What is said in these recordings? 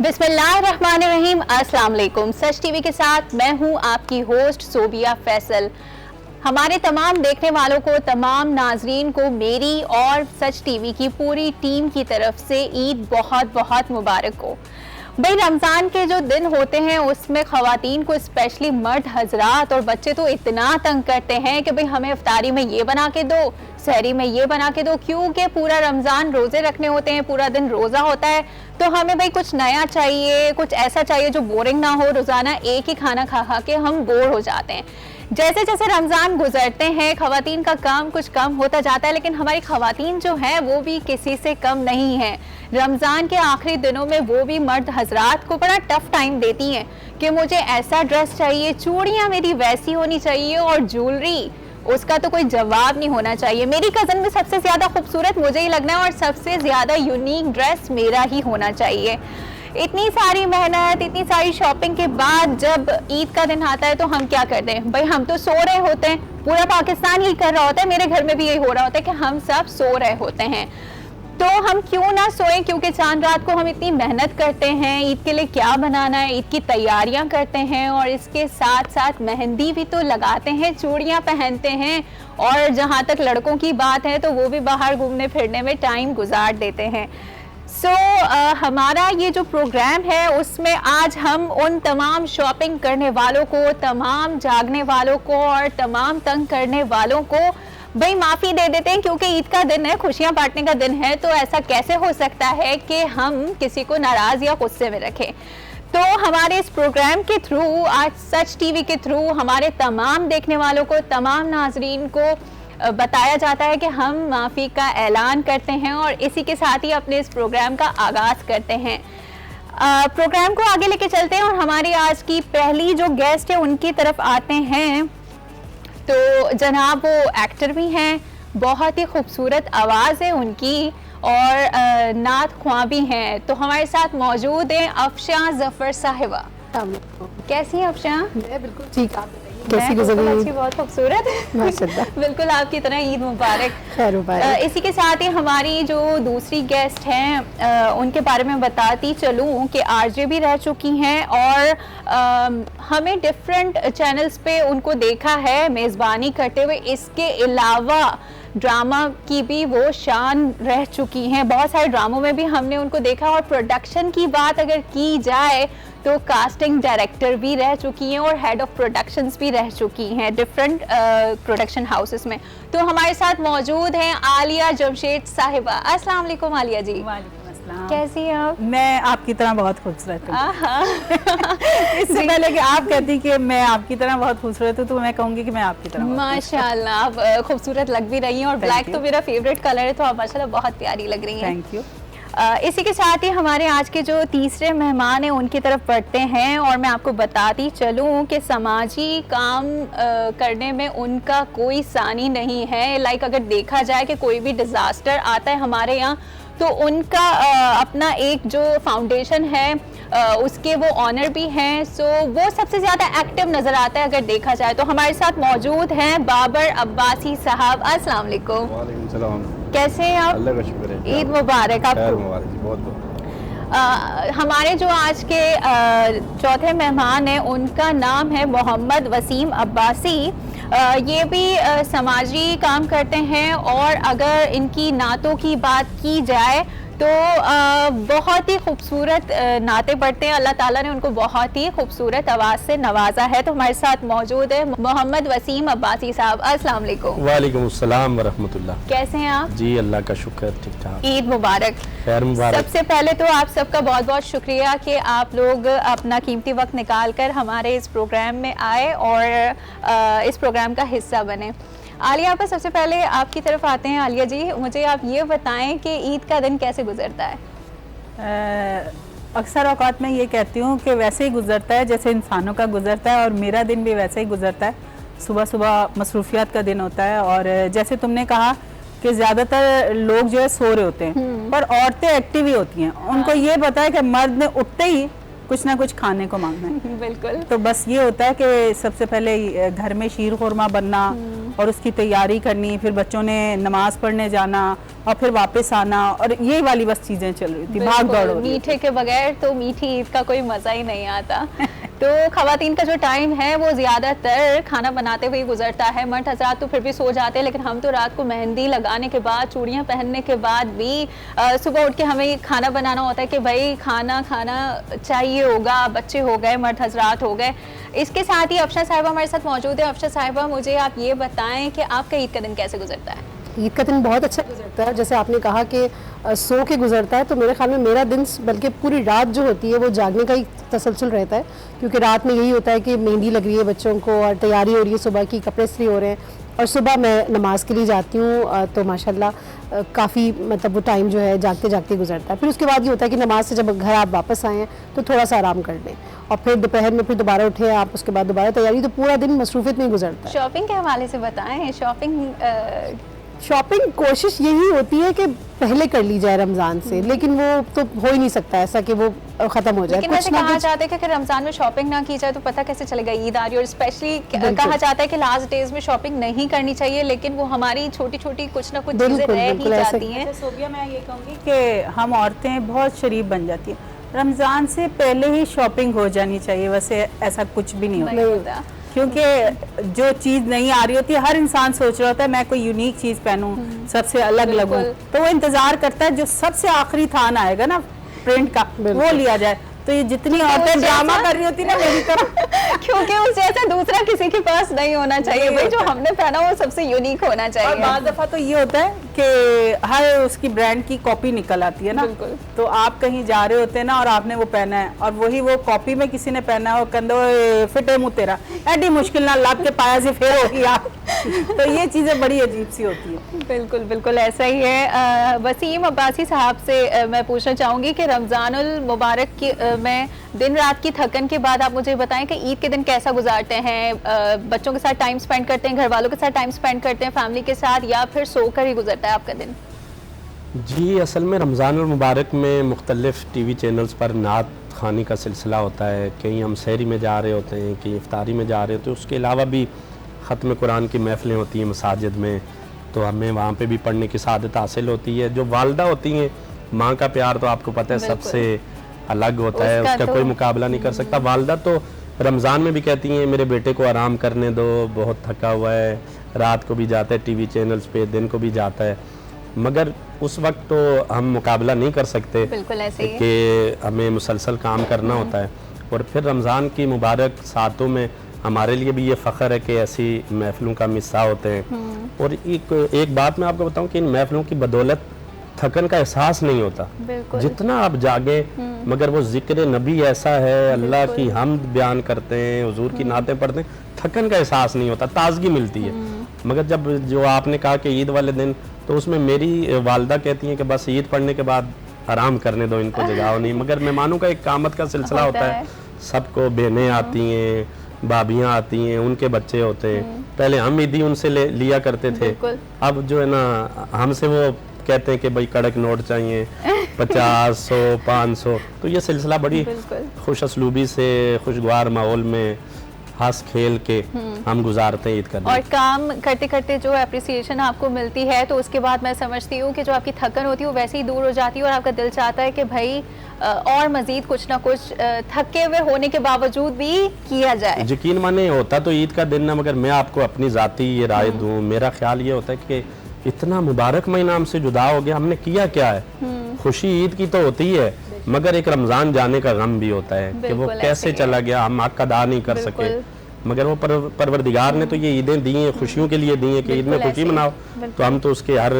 बिस्मिल्लाहिर्रहमानिर्रहीम। अस्सलाम वालेकुम। सच टीवी के साथ मैं हूं आपकी होस्ट सोबिया फैसल। हमारे तमाम देखने वालों को, तमाम नाजरीन को मेरी और सच टीवी की पूरी टीम की तरफ से ईद बहुत बहुत मुबारक हो। भाई, रमज़ान के जो दिन होते हैं उसमें ख़वातीन को, स्पेशली मर्द हजरात और बच्चे तो इतना तंग करते हैं कि भाई हमें इफ्तारी में ये बना के दो, सहरी में ये बना के दो, क्योंकि पूरा रमज़ान रोज़े रखने होते हैं, पूरा दिन रोज़ा होता है। तो हमें भाई कुछ नया चाहिए, कुछ ऐसा चाहिए जो बोरिंग ना हो। रोज़ाना एक ही खाना खा खा के हम बोर हो जाते हैं। जैसे जैसे रमज़ान गुजरते हैं ख़वातीन का काम कुछ कम होता जाता है, लेकिन हमारी ख़वातीन जो हैं वो भी किसी से कम नहीं हैं। रमज़ान के आखिरी दिनों में वो भी मर्द हजरात को बड़ा टफ टाइम देती हैं कि मुझे ऐसा ड्रेस चाहिए, चूड़ियाँ मेरी वैसी होनी चाहिए और ज्वेलरी उसका तो कोई जवाब नहीं होना चाहिए। मेरी कज़न में सबसे ज़्यादा खूबसूरत मुझे ही लगना है और सबसे ज़्यादा यूनिक ड्रेस मेरा ही होना चाहिए। इतनी सारी मेहनत, इतनी सारी शॉपिंग के बाद जब ईद का दिन आता है तो हम क्या करते हैं भाई? हम तो सो रहे होते हैं, पूरा पाकिस्तान यही कर रहा होता है, मेरे घर में भी यही हो रहा होता है कि हम सब सो रहे होते हैं। तो हम क्यों ना सोए, क्योंकि चांद रात को हम इतनी मेहनत करते हैं, ईद के लिए क्या बनाना है, ईद की तैयारियां करते हैं और इसके साथ साथ मेहंदी भी तो लगाते हैं, चूड़ियां पहनते हैं और जहां तक लड़कों की बात है तो वो भी बाहर घूमने फिरने में टाइम गुजार देते हैं। हमारा ये जो प्रोग्राम है उसमें आज हम उन तमाम शॉपिंग करने वालों को, तमाम जागने वालों को और तमाम तंग करने वालों को भाई माफ़ी दे देते हैं, क्योंकि ईद का दिन है, खुशियां बांटने का दिन है। तो ऐसा कैसे हो सकता है कि हम किसी को नाराज़ या गुस्से में रखें। तो हमारे इस प्रोग्राम के थ्रू, आज सच टीवी के थ्रू हमारे तमाम देखने वालों को, तमाम नाजरीन को बताया जाता है कि हम माफ़ी का ऐलान करते हैं और इसी के साथ ही अपने इस प्रोग्राम का आगाज़ करते हैं। प्रोग्राम को आगे लेके चलते हैं और हमारी आज की पहली जो गेस्ट है उनकी तरफ आते हैं। तो जनाब वो एक्टर भी हैं, बहुत ही खूबसूरत आवाज़ है उनकी और नात ख्वां भी हैं। तो हमारे साथ मौजूद हैं अफशां ज़फ़र साहिबा। कैसी हैं अफशां? मैं बिल्कुल ठीक, आप कैसी गुज़री? बहुत खूबसूरत माशाल्लाह। बिल्कुल आपकी तरह। ईद मुबारक। खैर मुबारक। इसी के साथ ही हमारी जो दूसरी गेस्ट हैं उनके बारे में बताती चलूँ कि आरजे भी रह चुकी हैं और हमें डिफरेंट चैनल्स पे उनको देखा है मेज़बानी करते हुए। इसके अलावा ड्रामा की भी वो शान रह चुकी हैं, बहुत सारे ड्रामों में भी हमने उनको देखा। और प्रोडक्शन की बात अगर की जाए तो कास्टिंग डायरेक्टर भी रह चुकी हैं और हेड ऑफ प्रोडक्शंस भी रह चुकी हैं डिफरेंट प्रोडक्शन हाउसेस में। तो हमारे साथ मौजूद हैं आलिया जमशेद साहिबा। अस्सलाम वालेकुम आलिया जी। वालेकुम अस्सलाम। कैसी हैं आप? मैं आपकी तरह बहुत खूबसूरत हूँ। इससे पहले कि आप कहती कि मैं आपकी तरह बहुत खूबसूरत हूँ तो मैं कहूँगी कि मैं आपकी तरह। माशाल्लाह, आप खूबसूरत लग भी रही हैं और ब्लैक तो मेरा फेवरेट कलर है, तो आप माशाल्लाह बहुत प्यारी लग रही हैं। Thank you. इसी के साथ ही हमारे आज के जो तीसरे मेहमान हैं उनकी तरफ बढ़ते हैं और मैं आपको बताती चलूँ कि समाजी काम करने में उनका कोई सानी नहीं है। लाइक अगर देखा जाए कि कोई भी डिज़ास्टर आता है हमारे यहाँ तो उनका अपना एक जो फाउंडेशन है उसके वो ऑनर भी हैं। सो वो सबसे ज़्यादा एक्टिव नज़र आता है अगर देखा जाए। तो हमारे साथ मौजूद हैं बाबर अब्बासी साहब। अस्सलाम वालेकुम। वालेकुम सलाम। कैसे हैं आप? अल्लाह का शुक्र है। ईद मुबारक आपको। मुबारक जी, बहुत बहुत। हमारे जो आज के चौथे मेहमान हैं उनका नाम है मोहम्मद वसीम अब्बासी। ये भी समाजी काम करते हैं और अगर इनकी नातों की बात की जाए तो बहुत ही खूबसूरत नाते पढ़ते हैं। अल्लाह ताला ने उनको बहुत ही खूबसूरत आवाज़ से नवाजा है। तो हमारे साथ मौजूद है मोहम्मद वसीम अब्बासी साहब। अस्सलाम वालेकुम। वालेकुम अस्सलाम व रहमतुल्लाह। कैसे हैं आप? जी अल्लाह का शुक्र, ठीक ठाक। ईद मुबारक। खैर मुबारक। सबसे पहले तो आप सबका बहुत बहुत शुक्रिया कि आप लोग अपना कीमती वक्त निकाल कर हमारे इस प्रोग्राम में आए और इस प्रोग्राम का हिस्सा बने। आलिया पर सबसे पहले आपकी तरफ आते हैं। आलिया जी, मुझे आप ये बताएं कि ईद का दिन कैसे गुजरता है? अक्सर औकात मैं ये कहती हूँ कि वैसे ही गुजरता है जैसे इंसानों का गुजरता है और मेरा दिन भी वैसे ही गुजरता है। सुबह सुबह मसरूफियात का दिन होता है और जैसे तुमने कहा कि ज़्यादातर लोग जो है सो रहे होते हैं पर औरतें एक्टिव ही होती हैं। उनको ये पता है कि मर्द ने उठते ही कुछ ना कुछ खाने को मांगना है। बिल्कुल। तो बस ये होता है कि सबसे पहले घर में शीर खुरमा बनना और उसकी तैयारी करनी, फिर बच्चों ने नमाज पढ़ने जाना और फिर वापस आना, और ये वाली बस चीजें चल रही थी, भाग दौड़ हो रही थी। मीठे के बगैर तो मीठी ईद का कोई मजा ही नहीं आता। तो खवातीन का जो टाइम है वो ज्यादातर खाना बनाते हुए गुजरता है। मर्द हजरात तो फिर भी सो जाते हैं, लेकिन हम तो रात को मेहंदी लगाने के बाद, चूड़ियां पहनने के बाद भी सुबह उठ के हमें खाना बनाना होता है कि भाई खाना खाना चाहिए होगा, बच्चे हो गए, मर्द हजरात हो गए। इसके साथ ही अफशा साहिबा हमारे साथ मौजूद है। अफशा साहिबा, मुझे आप ये बताएं कि आपका ईद का दिन कैसे गुजरता है? ईद का दिन बहुत अच्छा गुजरता है। जैसे आपने कहा कि सो के गुजरता है, तो मेरे ख्याल में मेरा दिन बल्कि पूरी रात जो होती है वो जागने का ही तसलसल रहता है, क्योंकि रात में यही होता है कि मेहंदी लग रही है बच्चों को और तैयारी हो रही है, सुबह की कपड़े इस्त्री हो रहे हैं, और सुबह मैं नमाज के लिए जाती हूँ। तो माशाल्लाह काफ़ी मतलब वो टाइम जो है जागते जागते गुजरता है। फिर उसके बाद ये होता है कि नमाज से जब घर आप वापस आएँ तो थोड़ा सा आराम कर लें, और फिर दोपहर में फिर दोबारा उठे आप, उसके बाद दोबारा तैयारी, तो पूरा दिन मसरूफियत में गुजरता है। शॉपिंग के हवाले से बताएं। शॉपिंग कोशिश यही होती है कि पहले कर ली जाए रमज़ान से, लेकिन वो तो हो ही नहीं सकता ऐसा कि वो ख़त्म हो जाए। लेकिन वैसे कहा जाता है कि रमजान में शॉपिंग ना की जाए तो पता कैसे चलेगा ईद आ रही है, और स्पेशली कहा जाता है कि लास्ट डेज में शॉपिंग नहीं करनी चाहिए, लेकिन वो हमारी छोटी छोटी कुछ ना कुछ चीजें रह ही जाती हैं। सोबिया, मैं ये कहूँगी कि हम औरतें बहुत शरीफ बन जाती हैं, रमज़ान से पहले ही शॉपिंग हो जानी चाहिए। वैसे ऐसा कुछ भी नहीं होता, क्योंकि जो चीज़ नहीं आ रही होती है, हर इंसान सोच रहा होता है मैं कोई यूनिक चीज़ पहनूं, सबसे अलग लगूं, तो वो इंतज़ार करता है जो सबसे आखिरी थान आएगा ना प्रिंट का, वो लिया जाए। तो ये जितनी औरतें ड्रामा कर रही होती ना मेरी तरफ, क्योंकि उस जैसा दूसरा किसी के पास नहीं होना चाहिए भाई, जो हमने पहना वो सबसे यूनिक होना चाहिए। और बाज़ दफ़ा तो ये होता है कि हर उसकी ब्रांड की कॉपी निकल आती है ना, तो आप कहीं जा रहे होते हैं ना और आपने वो पहना है और वही वो कॉपी में किसी ने पहना हो, कंधो फिटे मुँह तेरा एडी मुश्किल ना लाभ के पाया से फिर होगी आप। तो ये चीज़ें बड़ी अजीब सी होती है। बिल्कुल बिल्कुल ऐसा ही है। वसीम अब्बासी साहब से मैं पूछना चाहूँगी कि रमज़ानुल मुबारक की में दिन रात की थकन के बाद आप मुझे बताएं कि ईद के दिन कैसा गुजारते हैं? बच्चों के साथ टाइम स्पेंड करते हैं, घर वालों के साथ टाइम स्पेंड करते हैं, फैमिली के साथ, या फिर सोकर ही गुजरता है आपका दिन? जी, असल में रमज़ानुल मुबारक में मुख्तलिफ़ टीवी चैनल्स पर नात ख़ानी का सिलसिला होता है। कहीं हम सहरी में जा रहे होते हैं, कहीं इफ्तारी में जा रहे होते हैं, उसके अलावा भी ख़त्म कुरान की महफ़िलें होती हैं मसाजिद में, तो हमें वहाँ पे भी पढ़ने की सादत हासिल होती है। जो वालदा होती हैं, माँ का प्यार तो आपको पता है सबसे अलग होता है, उसका कोई मुकाबला नहीं कर सकता। वालदा तो रमज़ान में भी कहती हैं मेरे बेटे को आराम करने दो, बहुत थका हुआ है, रात को भी जाता है टीवी चैनल्स पे, दिन को भी जाता है, मगर उस वक्त तो हम मुकाबला नहीं कर सकते कि हमें मुसलसल काम करना होता है। और फिर रमज़ान की मुबारक सातों में हमारे लिए भी ये फ़ख्र है कि ऐसी महफ़िलों का हिस्सा होते हैं। और एक बात मैं आपको बताऊं कि इन महफ़िलों की बदौलत थकन का एहसास नहीं होता, जितना आप जागे, मगर वो ज़िक्र नबी ऐसा है, अल्लाह की हमद बयान करते हैं, हुजूर की नातें पढ़ते हैं, थकन का एहसास नहीं होता, ताजगी मिलती है। मगर जब जो आपने कहा कि ईद वाले दिन, तो उसमें मेरी वालदा कहती हैं कि बस ईद पढ़ने के बाद आराम करने दो, इनको जगाओ नहीं। मगर मेहमानों का एक कामत का सिलसिला होता है, सबको बहनें आती हैं, भाभियाँ आती हैं, उनके बच्चे होते हैं। पहले हम ईदी उनसे लिया करते थे, अब जो है ना हमसे वो कहते हैं कि भाई कड़क नोट चाहिए, 50, 100, 500। तो ये सिलसिला बड़ी खुश असलूबी से, खुशगवार माहौल में हंस खेल के हम गुजारते हैं ईद का दिन। और काम करते करते जो अप्रिसिएशन आपको मिलती है, तो उसके बाद मैं समझती हूँ कि जो आपकी थकन होती है वो वैसे ही दूर हो जाती है, और आपका दिल चाहता है कि भाई और मजीद कुछ ना कुछ थके हुए होने के बावजूद भी किया जाए। यकीन माने होता तो ईद का दिन ना, मगर मैं आपको अपनी ज़ाती ये राय दूँ, मेरा ख्याल ये होता है कि इतना मुबारक महीना हमसे जुदा हो गया, हमने किया क्या है? खुशी ईद की तो होती है, मगर एक रमज़ान जाने का गम भी होता है कि वो कैसे चला गया, हम हक अदा नहीं कर सके। मगर वो परवरदिगार ने तो ये ईदें दी हैं, खुशियों के लिए दी हैं कि ईद में खुशी मनाओ, तो हम तो उसके हर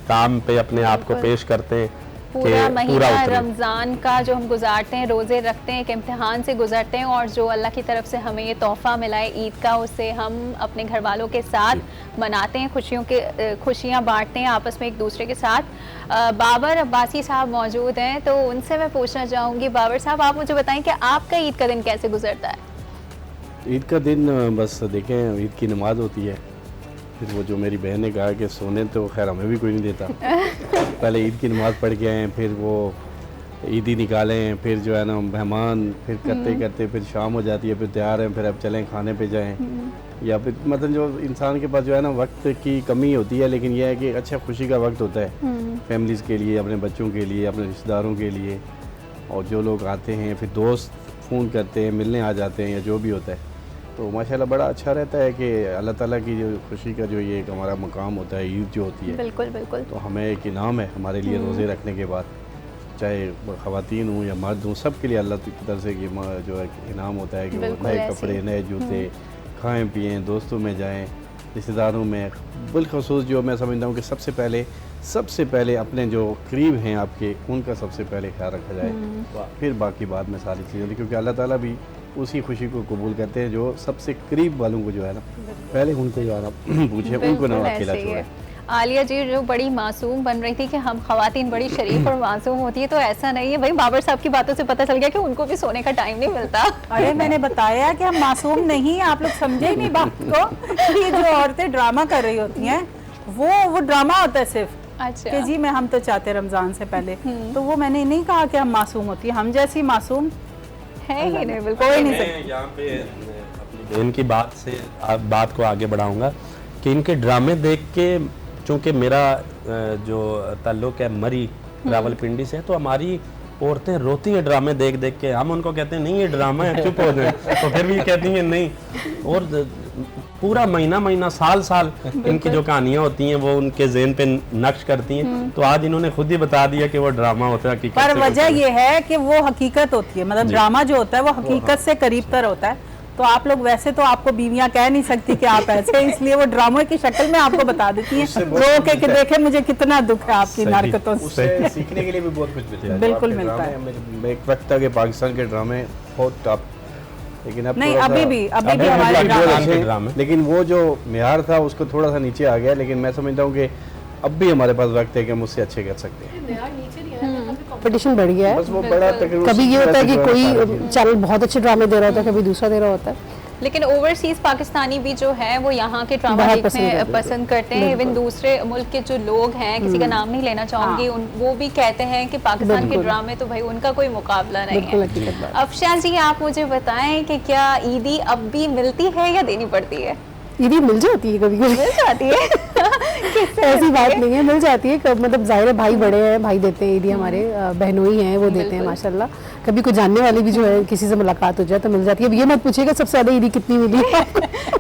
काम पे अपने आप को पेश करते हैं। पूरा महीना रमज़ान का जो हम गुजारते हैं, रोज़े रखते हैं, एक इम्तिहान से गुजरते हैं, और जो अल्लाह की तरफ से हमें ये तोहफ़ा मिला है ईद का, उससे हम अपने घर वालों के साथ मनाते हैं, खुशियाँ बांटते हैं आपस में एक दूसरे के साथ। बाबर अब्बासी साहब मौजूद हैं, तो उनसे मैं पूछना चाहूँगी, बाबर साहब आप मुझे बताएं कि आपका ईद का दिन कैसे गुजरता है? ईद का दिन बस देखें, ईद की नमाज़ होती है, फिर वो जो मेरी बहन ने कहा कि सोने, तो खैर हमें भी कोई नहीं देता। पहले ईद की नमाज़ पढ़ के आए, फिर वो ईदी निकालें, फिर जो है ना मेहमान, फिर करते करते फिर शाम हो जाती है, फिर तैयार हैं, फिर अब चलें खाने पे जाएं, या फिर मतलब जो इंसान के पास जो है ना वक्त की कमी होती है, लेकिन यह है कि अच्छा खुशी का वक्त होता है फैमिलीज़ के लिए, अपने बच्चों के लिए, अपने रिश्तेदारों के लिए। और जो लोग आते हैं फिर दोस्त फ़ोन करते हैं, मिलने आ जाते हैं या जो भी होता है, तो माशाल्लाह बड़ा अच्छा रहता है कि अल्लाह ताला की जो खुशी का जो ये एक हमारा मकाम होता है, ईद जो होती है, बिल्कुल बिल्कुल। तो हमें एक इनाम है हमारे लिए रोज़े रखने के बाद, चाहे ख़वातीन हूँ या मर्द हूँ, सब के लिए अल्लाह की तरफ से जो है इनाम होता है कि वो बिल्कुल नए ऐसे कपड़े, नए जूते, खाएं पिएं, दोस्तों में जाएं, रिश्तेदारों में। बिलखसूस जो मैं समझता हूँ कि सबसे पहले अपने जो करीब हैं आपके, उनका सबसे पहले ख्याल रखा जाए, फिर बाकी बाद में सारी चीज़ें, क्योंकि अल्लाह ताला भी उसी खुशी को कबूल करते हैं जो सबसे करीब वालों को जो है ना पहले उनको जो है ना पूछे, उनको ना बिल्कुल अकेला ऐसे ही छोड़े। है। आलिया जी जो बड़ी मासूम बन रही थी कि हम खवातीन बड़ी शरीफ और मासूम होती है, तो ऐसा नहीं है भाई। बाबर साहब की बातों से पता चल गया कि उनको भी सोने का टाइम नहीं मिलता। अरे मैंने बताया कि हम मासूम नहीं हैं, आप लोग समझे ही नहीं बात को। ये जो औरतें ड्रामा कर रही होती हैं वो ड्रामा होता है सिर्फ अच्छा कि जी मैं हम तो चाहते रमजान से पहले, तो वो मैंने नहीं कहा कि हम मासूम होती है, हम जैसी मासूम है ही नहीं, बिल्कुल कोई नहीं मैं यहाँ पे अपनी बहन की बात से बात को आगे बढ़ाऊंगा कि इनके ड्रामे देख के, चूँकि मेरा जो ताल्लुक़ है मरी रावलपिंडी से, तो हमारी औरतें रोती हैं ड्रामे देख देख के। हम उनको कहते हैं नहीं ये ड्रामा है, चुप हो जाए, तो फिर भी कहती हैं नहीं। और पूरा महीना साल इनकी जो कहानियाँ होती हैं वो उनके ज़हन पे नक्श करती हैं। तो आज इन्होंने खुद ही बता दिया कि वो ड्रामा होता है, हकीकत पर से वजह होता है। ये है कि वो हकीकत होती है, मतलब ड्रामा जो होता है वो हकीकत से करीब तर होता है। तो आप लोग वैसे तो आपको बीवियां कह नहीं सकती कि आप ऐसे, इसलिए वो ड्रामों की शक्ल में आपको बता देती हैं रो के कि देखे मुझे कितना दुख है आपकी सही। हरकतों से। उससे सीखने के लिए भी बहुत कुछ मिलता है। बिल्कुल जो आपके मिलता है। ड्रामे में एक वक्त था कि पाकिस्तान के ड्रामे बहुत टॉप, लेकिन अब नहीं थोड़ा सा- अभी भी अभी हमारे भी ड्रामा बहुत के अच्छे, ड्रामे। लेकिन वो जो मेयार था उसको थोड़ा सा नीचे आ गया। लेकिन मैं समझता हूँ कि अब भी हमारे पास वक्त है कि हम उससे अच्छे कर सकते हैं। कंपटीशन बढ़ गया है। बस वो बड़ा तकरीबन कभी ये होता है कि सारे कोई चैनल बहुत अच्छे ड्रामे दे रहा होता है, कभी दूसरा दे रहा होता है। लेकिन ओवरसीज पाकिस्तानी भी जो है वो यहाँ के ड्रामा बहुत देखने पसंद पसंद करते हैं। इवन दूसरे मुल्क के जो लोग हैं, किसी का नाम नहीं लेना चाहूंगी, वो भी कहते हैं कि पाकिस्तान के बिल्कुल। ड्रामे तो भाई उनका कोई मुकाबला नहीं बिल्कुल है। हकीकत बात। अफशा जी आप मुझे बताएं कि क्या ईदी अब भी मिलती है या देनी पड़ती है? ईदी मिल जाती है कभी कभी, मिल जाती है किससे ऐसी मिलती बात है? नहीं है, मिल जाती है। मतलब जाहिर है भाई बड़े हैं, भाई देते हैं ईदी, हमारे बहनोई हैं वो देते हैं माशाल्लाह। कभी कोई जानने वाली भी जो है किसी से मुलाकात हो जाए तो मिल जाती है। अब ये मत पूछिएगा सबसे ज्यादा ईदी कितनी मिली है।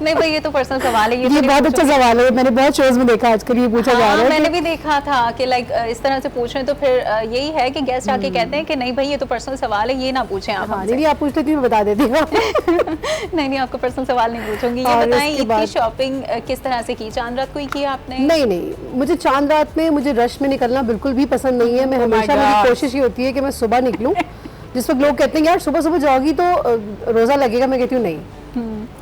नहीं भाई ये तो पर्सनल सवाल है, ये तो नहीं बहुत अच्छा पूछूंगी। सवाल है, मैंने बहुत शोज में देखा आजकल ये पूछा जा हाँ, रहा है मैंने कि- भी देखा था कि लाइक इस तरह से पूछ रहे हैं, तो फिर यही है कि गेस्ट आके कहते हैं कि नहीं भाई ये तो पर्सनल सवाल है, ये ना पूछें आप हाँ हमसे। नहीं आप पूछते थी मैं बता देती हूँ। नहीं आपको पर्सनल सवाल नहीं पूछूंगी। ये और बताएं इसके ईद की बाद- शॉपिंग किस तरह से की? चांद रात को ही की आपने? नहीं, मुझे चांद रात में, मुझे रश में निकलना बिल्कुल भी पसंद नहीं है। मैं हमेशा, मेरी God. कोशिश ये होती है कि मैं सुबह निकलूं। जिस वक्त लोग कहते हैं यार सुबह सुबह जाओगी तो रोजा लगेगा, मैं कहती हूँ नहीं,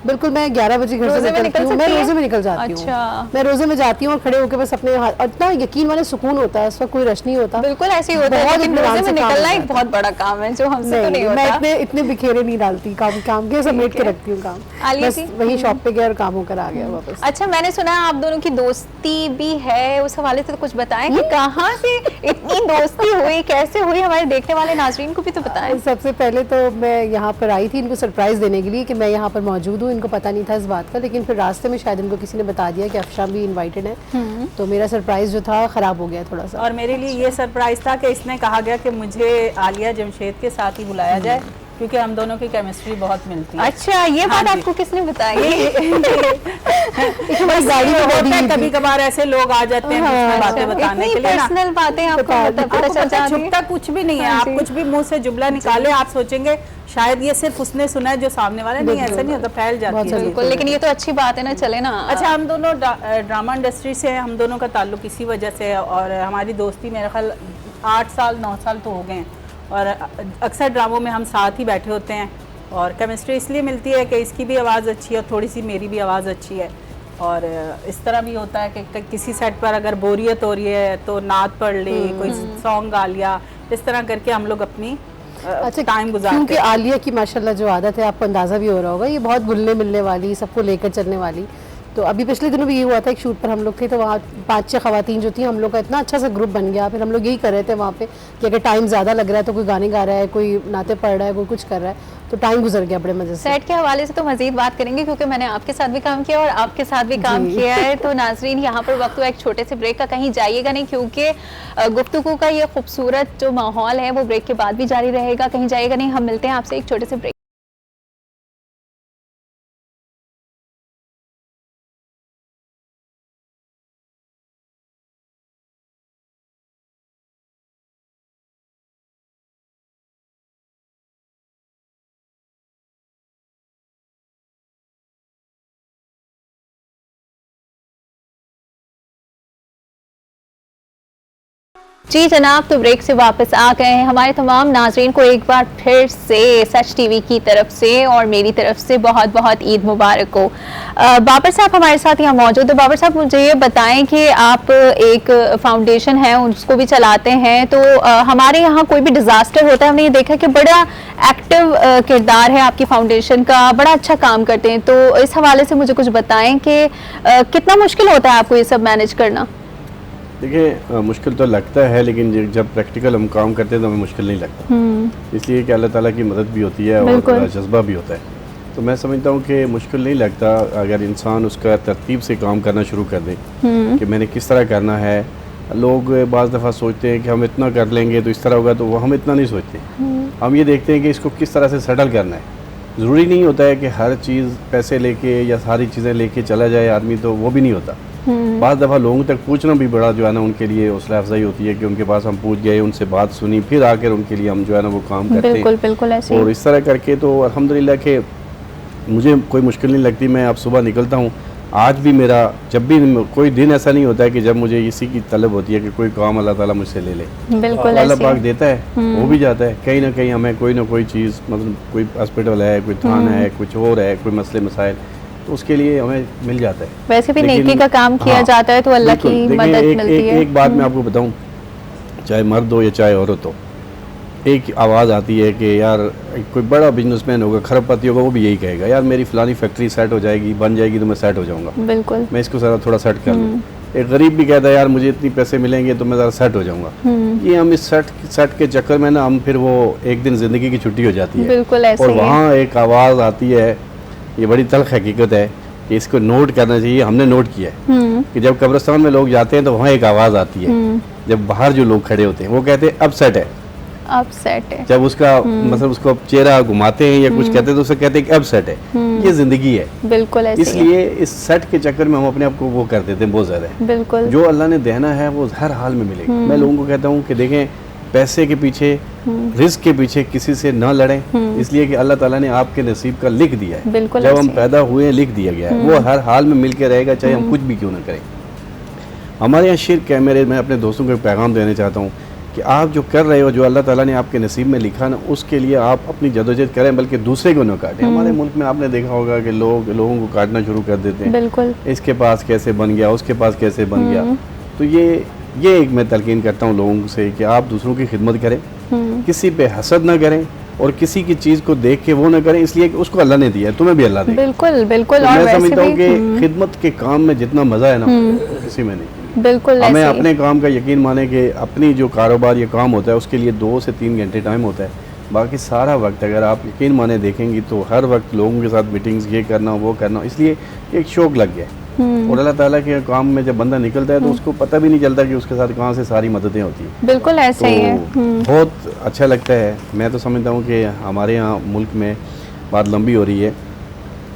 बिल्कुल मैं 11 बजे घर से रोजे में निकलती निकल हूँ, मैं सकती हैं? रोजे में निकल जाती हूँ। अच्छा। मैं रोजे में जाती हूँ और खड़े होकर बस अपने हाथ, इतना यकीन वाला सुकून होता है, इस वक्त कोई रश नहीं होता। बिल्कुल ऐसे ही होता है, बहुत लेकिन इत्मीनान रोजे में से काम निकलना हो एक जाता बहुत बड़ा काम है जो हमसे तो नहीं मैं होता। इतने बिखेरे नहीं डालती, काम के समेट के रखती हूँ काम। आलिया बस जी? वही शॉप पे गया और काम होकर आ गया वापस। अच्छा मैंने सुना है आप दोनों की दोस्ती भी है, उस हवाले से तो कुछ बताएं कि कहाँ से इतनी दोस्ती हुई, कैसे हुई? हमारे देखने वाले नाजरीन को भी तो बताएं। सबसे पहले तो मैं यहाँ पर आई थी इनको सरप्राइज देने के लिए कि मैं यहाँ पर मौजूद हूँ। इनको पता नहीं था इस बात का, लेकिन फिर रास्ते में शायद इनको किसी ने बता दिया कि अफशा भी इनवाइटेड है, तो मेरा सरप्राइज जो था खराब हो गया थोड़ा सा। और मेरे लिए ये सरप्राइज था कि इसने कहा गया कि मुझे आलिया जमशेद के साथ ही बुलाया जाए, क्योंकि हम दोनों की केमिस्ट्री बहुत मिलती है। अच्छा ये बात हाँ जी। आपको किसने बताई? हमारी गाड़ी तो बड़ी ही थी। कभी कभार ऐसे लोग आ जाते हैं बीच में बातें बताने के इतनी लिए ना। पर्सनल बातें आपको पता आपको चल पता है, जाती है? छुपता कुछ भी नहीं है। हाँ आप जी। कुछ भी मुंह से जुमला निकाले, आप सोचेंगे शायद ये सिर्फ उसने सुना है जो सामने वाला, नहीं ऐसा नहीं होता, फैल जाती बहुत है सारी- बिल्कुल, लेकिन ये तो अच्छी बात है ना, चले ना। अच्छा हम दोनों ड्रामा इंडस्ट्री से हैं, हम दोनों का ताल्लुक इसी वजह से है, और हमारी दोस्ती मेरे ख्याल 8 साल 9 साल तो हो गए हैं, और अक्सर ड्रामों में हम साथ ही बैठे होते हैं, और केमिस्ट्री इसलिए मिलती है कि इसकी भी आवाज़ अच्छी है और थोड़ी सी मेरी भी आवाज़ अच्छी है। और इस तरह भी होता है कि किसी सेट पर अगर बोरियत हो रही है तो नात पढ़ ली, कोई सॉन्ग गा लिया, इस तरह करके हम लोग अपनी अच्छा टाइम गुजारते क्योंकि हैं। आलिया की माशाल्लाह जो आदत है, आपको अंदाज़ा भी हो रहा होगा, ये बहुत घुलने मिलने वाली, सबको लेकर चलने वाली, तो अभी पिछले दिनों भी ये हुआ था, एक शूट पर हम लोग थे, तो वहाँ 5-6 खवातीन जो थी, हम लोग का इतना अच्छा सा ग्रुप बन गया। फिर हम लोग यही कर रहे थे वहाँ पे कि अगर टाइम ज़्यादा लग रहा है तो कोई गाने गा रहा है, कोई नाते पढ़ रहा है, कोई कुछ कर रहा है, तो टाइम गुजर गया बड़े मज़े से। सेट के हवाले से तो मजीद बात करेंगे, क्योंकि मैंने आपके साथ भी काम किया और आपके साथ भी काम किया है। तो नाजरीन, यहाँ पर वक्त हुआ एक छोटे से ब्रेक का, कहीं जाइएगा नहीं, क्योंकि गुफ्तगू का ये खूबसूरत जो माहौल है वो ब्रेक के बाद भी जारी रहेगा। कहीं जाइएगा नहीं, हम मिलते हैं आपसे एक छोटे से ब्रेक। जी जनाब, तो ब्रेक से वापस आ गए हैं। हमारे तमाम नाजरीन को एक बार फिर से सच टीवी की तरफ से और मेरी तरफ से बहुत बहुत ईद मुबारक हो। बाबर साहब हमारे साथ यहाँ मौजूद है। बाबर साहब, मुझे ये बताएं कि आप एक फाउंडेशन है उसको भी चलाते हैं, तो हमारे यहाँ कोई भी डिज़ास्टर होता है, हमने ये देखा कि बड़ा एक्टिव किरदार है आपकी फाउंडेशन का, बड़ा अच्छा काम करते हैं। तो इस हवाले से मुझे कुछ बताएं कि कितना मुश्किल होता है आपको ये सब मैनेज करना? देखिए, मुश्किल तो लगता है, लेकिन जब प्रैक्टिकल हम काम करते हैं तो हमें मुश्किल नहीं लगता, इसलिए कि अल्लाह ताला की मदद भी होती है और जज्बा भी होता है। तो मैं समझता हूँ कि मुश्किल नहीं लगता अगर इंसान उसका तरतीब से काम करना शुरू कर दे कि मैंने किस तरह करना है। लोग बाज़ दफ़ा सोचते हैं कि हम इतना कर लेंगे तो इस तरह होगा, तो वो हम इतना नहीं सोचते। हम ये देखते हैं कि इसको किस तरह से सेटल करना है। ज़रूरी नहीं होता है कि हर चीज़ पैसे लेके या सारी चीज़ें लेके चला जाए आदमी, तो वो भी नहीं होता। बाज़ दफ़ा लोगों तक पूछना भी बड़ा जो है ना उनके लिए हौसला अफजाई होती है कि उनके पास हम पूछ गए, उनसे बात सुनी, फिर आकर उनके लिए हम जो है ना वो काम करते हैं। बिल्कुल ऐसे और इस तरह करके तो अल्हम्दुलिल्लाह कि मुझे कोई मुश्किल नहीं लगती। मैं अब सुबह निकलता हूँ, आज भी मेरा जब भी कोई दिन ऐसा नहीं होता है कि जब मुझे इसी की तलब होती है कि कोई काम अल्लाह ताला मुझसे ले ले। बिल्कुल अल्लाह पाक देता है, वो भी जाता है। कहीं ना कहीं हमें कोई ना कोई चीज़, मतलब कोई हॉस्पिटल है, कोई थाना है, कुछ और है, कोई मसले मसाइल, तो उसके लिए हमें मिल जाता है। वैसे भी नेकी का काम किया जाता है तो अल्लाह की मदद मिलती है। एक बात मैं आपको बताऊं, चाहे मर्द हो या चाहे औरत हो, एक आवाज़ आती है कि यार कोई बड़ा बिजनेसमैन होगा, खरबपति होगा, वो भी यही कहेगा यार मेरी फलानी फैक्ट्री सेट हो जाएगी, बन जाएगी तो मैं सेट हो जाऊंगा, बिल्कुल मैं इसको ज़रा थोड़ा सेट कर लूँ। एक गरीब भी कहता है यार मुझे इतनी पैसे मिलेंगे तो मैं ज़रा सेट हो जाऊंगा। ये हम इस सेट के चक्कर में ना, हम फिर वो एक दिन ज़िंदगी की छुट्टी हो जाती है। बिल्कुल ऐसे और वहाँ एक आवाज़ आती है, ये बड़ी तल्ख हकीकत है कि इसको नोट करना चाहिए। हमने नोट किया है कि जब कब्रिस्तान में लोग जाते हैं तो वहाँ एक आवाज़ आती है, जब बाहर जो लोग खड़े होते हैं वो कहते हैं अब सेट है, अब सेट है। जब उसका मतलब उसको चेहरा घुमाते हैं या कुछ कहते हैं तो उसे कहते हैं कि अब सेट है। ये जिंदगी है। बिल्कुल ऐसे इसलिए इस सेट के चक्कर में हम अपने आप को वो कर देते हैं बहुत ज़्यादा। बिल्कुल जो अल्लाह ने देना है वो हर हाल में मिलेगा। मैं लोगों को कहता हूँ कि देखें, पैसे के पीछे, रिस्क के पीछे किसी से न लड़ें, इसलिए कि अल्लाह ताला ने आपके नसीब का लिख दिया है। बिल्कुल जब हम पैदा हुए लिख दिया गया है, वो हर हाल में मिल के रहेगा, चाहे हम कुछ भी क्यों ना करें। हमारे यहाँ शिर्क है। मैं अपने दोस्तों को एक पैगाम देना चाहता हूँ कि आप जो कर रहे हो, जो अल्लाह ताला ने आपके नसीब में लिखा ना, उसके लिए आप अपनी जदोजहद करें, बल्कि दूसरे को न काटें। हमारे मुल्क में आपने देखा होगा कि लोगों को काटना शुरू कर देते हैं। बिल्कुल, इसके पास कैसे बन गया, उसके पास कैसे बन गया। तो ये एक मैं तलकीन करता हूँ लोगों से कि आप दूसरों की खिदमत करें, किसी पे हसद ना करें और किसी की चीज़ को देख के वो ना करें, इसलिए कि उसको अल्लाह ने दिया है, तुम्हें भी अल्लाह देगा। बिल्कुल बिल्कुल। तो और मैं समझता हूँ कि खिदमत के काम में जितना मज़ा है ना, किसी में नहीं। बिल्कुल हमें अपने काम का यकीन माने कि अपनी जो कारोबार या काम होता है उसके लिए 2 से 3 घंटे टाइम होता है। बाकी सारा वक्त अगर आप यकीन माने देखेंगी तो हर वक्त लोगों के साथ मीटिंग्स, ये करना वो करना, इसलिए एक शौक लग गया। और अल्लाह ताला के काम में जब बंदा निकलता है तो उसको पता भी नहीं चलता कि उसके साथ कहाँ से सारी मददें होती हैं। बिल्कुल ऐसे ही है। बहुत अच्छा लगता है। मैं तो समझता हूँ कि हमारे यहाँ मुल्क में बात लंबी हो रही है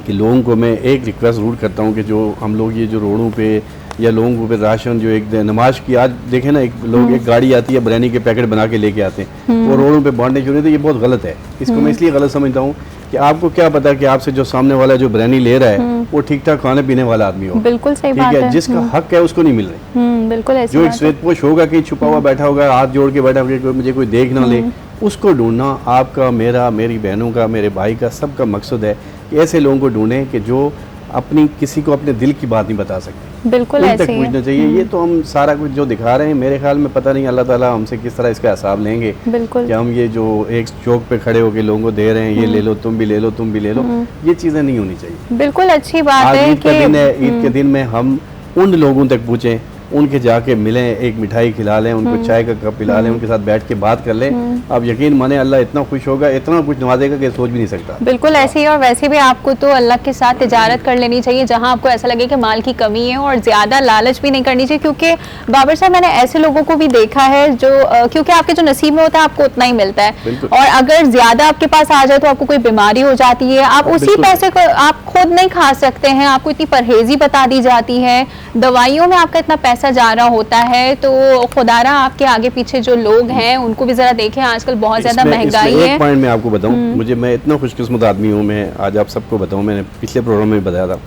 कि लोगों को मैं एक रिक्वेस्ट ज़रूर करता हूँ कि जो हम लोग ये जो रोडों पे या लोगों को फिर राशन जो एक नमाज की, आज देखें ना, एक गाड़ी आती है बिरयानी के पैकेट बना के लेके आते हैं, वो रोडों पे बांटने शुरू होते हैं। ये बहुत गलत है। इसको मैं इसलिए गलत समझता हूँ कि आपको क्या पता कि आपसे जो सामने वाला जो बिरयानी ले रहा है वो ठीक ठाक खाने पीने वाला आदमी हो। बिल्कुल सही ठीक बात है, जिसका हक है उसको नहीं मिल रही। बिल्कुल ऐसे जो एक श्वेतपोश होगा, कहीं छुपा हुआ बैठा होगा, हाथ जोड़ के बैठा होगा, मुझे कोई देख ना ले, उसको ढूंढना आपका, मेरा, मेरी बहनों का, मेरे भाई का, सबका मकसद है कि ऐसे लोगों को ढूंढें कि जो अपनी किसी को अपने दिल की बात नहीं बता सकते, बिल्कुल उन ऐसे तक ही पूछना चाहिए। ये तो हम सारा कुछ जो दिखा रहे हैं, मेरे ख्याल में पता नहीं अल्लाह ताला हमसे किस तरह इसका हिसाब लेंगे बिल्कुल कि हम ये जो एक चौक पे खड़े होकर लोगों को दे रहे हैं, ये ले लो, तुम भी ले लो, तुम भी ले लो, ये चीज़ें नहीं होनी चाहिए। बिल्कुल अच्छी बात आज है ईद का कि दिन है, ईद के दिन में हम उन लोगों तक पूछें, उनके जाके मिलें, एक मिठाई खिला लें, उनको चाय का कप पिला लें, उनके साथ बैठ के बात कर लें। अब यकीन माने अल्लाह इतना खुश होगा, इतना कुछ नवाजेगा कि सोच भी नहीं सकता। बिल्कुल ऐसे ही। और वैसे भी आपको तो अल्लाह के साथ तिजारत कर लेनी चाहिए जहां आपको ऐसा लगे कि माल की कमी है, और ज़्यादा लालच भी नहीं करनी चाहिए, क्योंकि बाबर साहब मैंने ऐसे लोगों को भी देखा है जो क्योंकि आपके जो नसीब में होता है आपको उतना ही मिलता है, बिल्कुल। और अगर ज़्यादा आपके पास आ जाए तो आपको कोई बीमारी हो जाती है, आप उसी बिल्कुल। पैसे को आप खुद नहीं खा सकते हैं, आपको इतनी परहेजी बता दी जाती है, दवाइयों में आपका इतना पैसा जा रहा होता है। तो खुदारा आपके आगे पीछे जो लोग हैं उनको भी जरा देखें, आजकल बहुत ज़्यादा महंगाई इसमें है। एक पॉइंट मैं आपको बताऊं, मुझे मैं इतना खुशकिस्मत आदमी हूं, मैं आज आप सबको बताऊं, मैंने पिछले प्रोग्राम में भी बताया था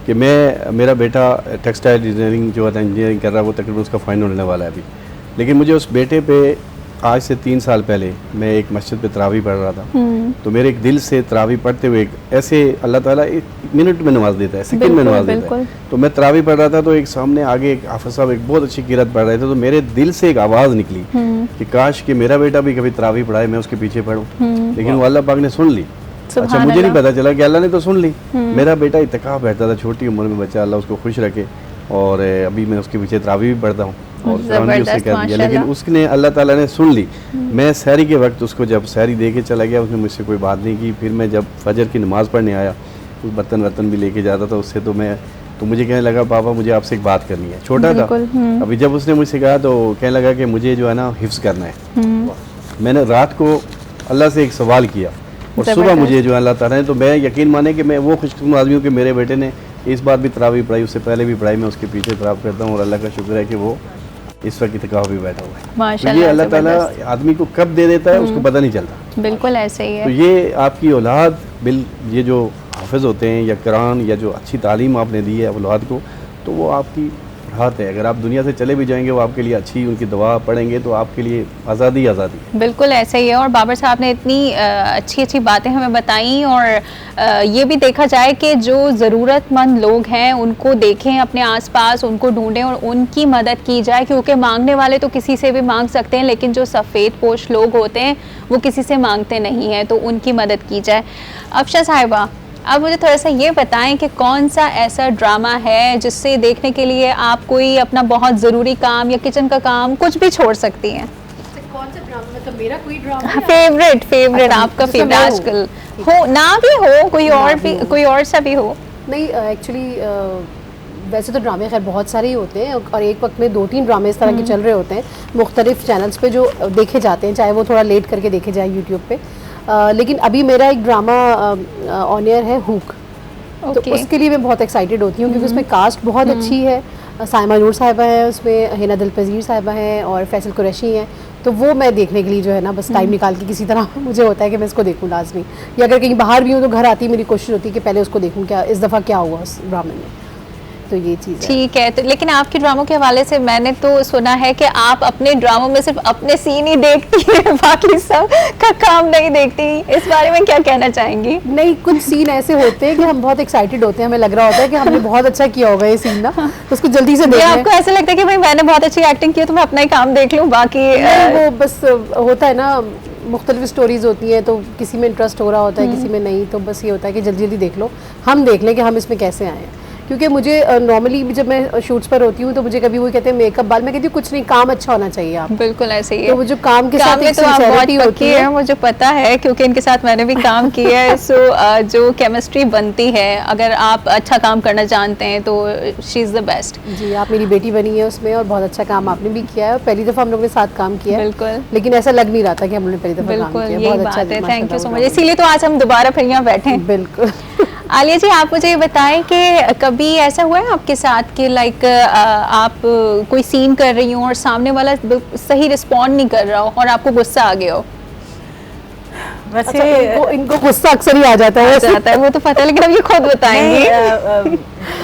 कि मेरा बेटा टेक्सटाइल इंजीनियरिंग जो है इंजीनियरिंग कर रहा है, वो तकरीबन उसका फाइनल होने वाला है अभी। लेकिन मुझे उस बेटे पे आज से 3 साल पहले मैं एक मस्जिद पे तरावी पढ़ रहा था, तो मेरे एक दिल से तरावी पढ़ते हुए ऐसे अल्लाह ताला 1 मिनट में नवाज देता है, सेकंड में नवाज देता है। तो मैं तरावी पढ़ रहा था, तो एक सामने आगे एक हाफिज साहब एक बहुत अच्छी किरात पढ़ रहे थे, तो मेरे दिल से एक आवाज़ निकली कि काश कि मेरा बेटा भी कभी तरावी पढ़ाए, मैं उसके पीछे पढ़ूँ। लेकिन वो अल्लाह पाक ने सुन ली। अच्छा, मुझे नहीं पता चला कि अल्लाह ने तो सुन ली। मेरा बेटा इत्तेकाफ बैठता था, छोटी उम्र में बच्चा, अल्लाह उसको खुश रखे, और अभी मैं उसके पीछे तरावी भी पढ़ता हूँ और कुरान भी उससे कर दिया। लेकिन उसने अल्लाह ताला ने सुन ली। मैं सहरी के वक्त उसको जब सहरी दे के चला गया, उसने मुझसे कोई बात नहीं की। फिर मैं जब फजर की नमाज़ पढ़ने आया, उस बर्तन भी लेके जाता था उससे, तो मुझे कहने लगा पापा मुझे आपसे एक बात करनी है। छोटा था अभी, जब उसने मुझसे कहा तो कहने लगा कि मुझे जो है ना हिफ्ज़ करना है। मैंने रात को अल्लाह से एक सवाल किया और सुबह मुझे जो है अल्लाह ताला ने, तो मैं यकीन माने कि मैं वो खुशकिस्मत आदमी हूँ कि मेरे बेटे ने इस बार भी तरावी पढ़ाई, उससे पहले भी पढ़ाई, मैं उसके पीछे तराव करता हूँ, और अल्लाह का शुक्र है कि वो इस वक्त इत्तेकाफ भी बैठा हुआ है। माशाल्लाह, तो ये अल्लाह ताला आदमी को कब दे देता है उसको पता नहीं चलता। बिल्कुल ऐसे ही है। तो ये आपकी औलाद ये जो हाफिज़ होते हैं या कुरान या जो अच्छी तालीम आपने दी है औलाद को, तो वो आपकी राहत है। अगर आप दुनिया से चले भी जाएंगे, वो आपके लिए अच्छी उनकी दुआ पढ़ेंगे तो आपके लिए आज़ादी आज़ादी। बिल्कुल ऐसा ही है। और बाबर साहब ने इतनी अच्छी अच्छी बातें हमें बताई, और ये भी देखा जाए कि जो ज़रूरतमंद लोग हैं उनको देखें अपने आसपास, उनको ढूंढें और उनकी मदद की जाए, क्योंकि मांगने वाले तो किसी से भी मांग सकते हैं, लेकिन जो सफ़ेद पोश लोग होते हैं वो किसी से मांगते नहीं हैं, तो उनकी मदद की जाए। अफशा साहिबा, अब मुझे थोड़ा सा ये बताएं कि कौन सा ऐसा ड्रामा है जिससे देखने के लिए आप कोई अपना बहुत ज़रूरी काम या किचन का काम कुछ भी छोड़ सकती हैं? कौन सा ड्रामा, मतलब मेरा कोई ड्रामा? फेवरेट आपका जिसमें फेवरेट मैं आजकल हो, ना भी हो, कोई और सा भी हो। नहीं, एक्चुअली वैसे तो ड्रामे खैर बहुत सारे ही होते हैं, और एक वक्त में 2-3 ड्रामे इस तरह के चल रहे होते हैं मुख्तलिफ चैनल्स पे जो देखे जाते हैं, चाहे वो थोड़ा लेट करके देखे जाए यूट्यूब पे। लेकिन अभी मेरा एक ड्रामा ऑन एयर है, हुक। तो उसके लिए मैं बहुत एक्साइटेड होती हूँ, क्योंकि उसमें कास्ट बहुत अच्छी है। साइमा नूर साहिबा है उसमें, हिना दिलपजीर साहिबा हैं, और फैसल कुरैशी हैं। तो वो मैं देखने के लिए जो है ना बस टाइम निकाल के किसी तरह मुझे होता है कि मैं इसको देखूँ लाजमी, या अगर कहीं बाहर भी हूँ तो घर आती मेरी कोशिश होती है कि पहले उसको देखूँ क्या इस दफ़ा क्या हुआ उस ड्रामे में। तो ये चीज़ ठीक है। तो लेकिन आपके ड्रामों के हवाले से मैंने तो सुना है कि आप अपने ड्रामों में सिर्फ अपने सीन ही देखती हैं, बाकी सब का काम नहीं देखती। इस बारे में क्या कहना चाहेंगी? नहीं, कुछ सीन ऐसे होते हैं कि हम बहुत एक्साइटेड होते हैं, हमें लग रहा होता है कि हमने बहुत अच्छा किया होगा ये सीन ना, तो उसको जल्दी से देखें। आपको ऐसा लगता है कि भाई मैंने बहुत अच्छी एक्टिंग की है तो मैं अपना ही काम देख लूँ, बाकी वो बस होता है ना, मुख्तलिफ स्टोरीज होती हैं, तो किसी में इंटरेस्ट हो रहा होता है, किसी में नहीं, तो बस ये होता है कि जल्दी जल्दी देख लो, हम देख लें कि हम इसमें कैसे आए हैं। क्योंकि मुझे नॉर्मली जब मैं शूट्स पर होती हूँ तो मुझे कभी वो कहते हैं मेकअप बाल, मैं कहती हूँ कुछ नहीं, काम अच्छा होना चाहिए आप। बिल्कुल ऐसे ही है। तो वो जो काम के साथ एक तो आप बहुत सिंसेरिटी होती पक्की है, मुझे पता है क्योंकि इनके साथ मैंने भी काम किया है। सो जो केमिस्ट्री बनती है, अगर आप अच्छा काम करना जानते हैं तो शी इज़ द बेस्ट। जी, आप मेरी बेटी बनी है उसमें, और बहुत अच्छा काम आपने भी किया है। पहली दफ़ा हम लोग ने साथ काम किया है, बिल्कुल, लेकिन ऐसा लग नहीं रहा था कि हम लोगों ने पहली दफ़ा काम किया। बिल्कुल यही बात है। थैंक यू सो मच, इसीलिए तो आज हम दोबारा फिर यहाँ बैठे हैं। बिल्कुल। आलिया जी, आप मुझे ये बताएं कि कभी ऐसा हुआ है आपके साथ कि लाइक आप कोई सीन कर रही हो और सामने वाला सही रिस्पॉन्ड नहीं कर रहा हो और आपको गुस्सा आ गया हो? वैसे अच्छा, इनको गुस्सा अक्सर ही आ जाता है। वो तो पता है, लेकिन अब ये खुद बताएंगे।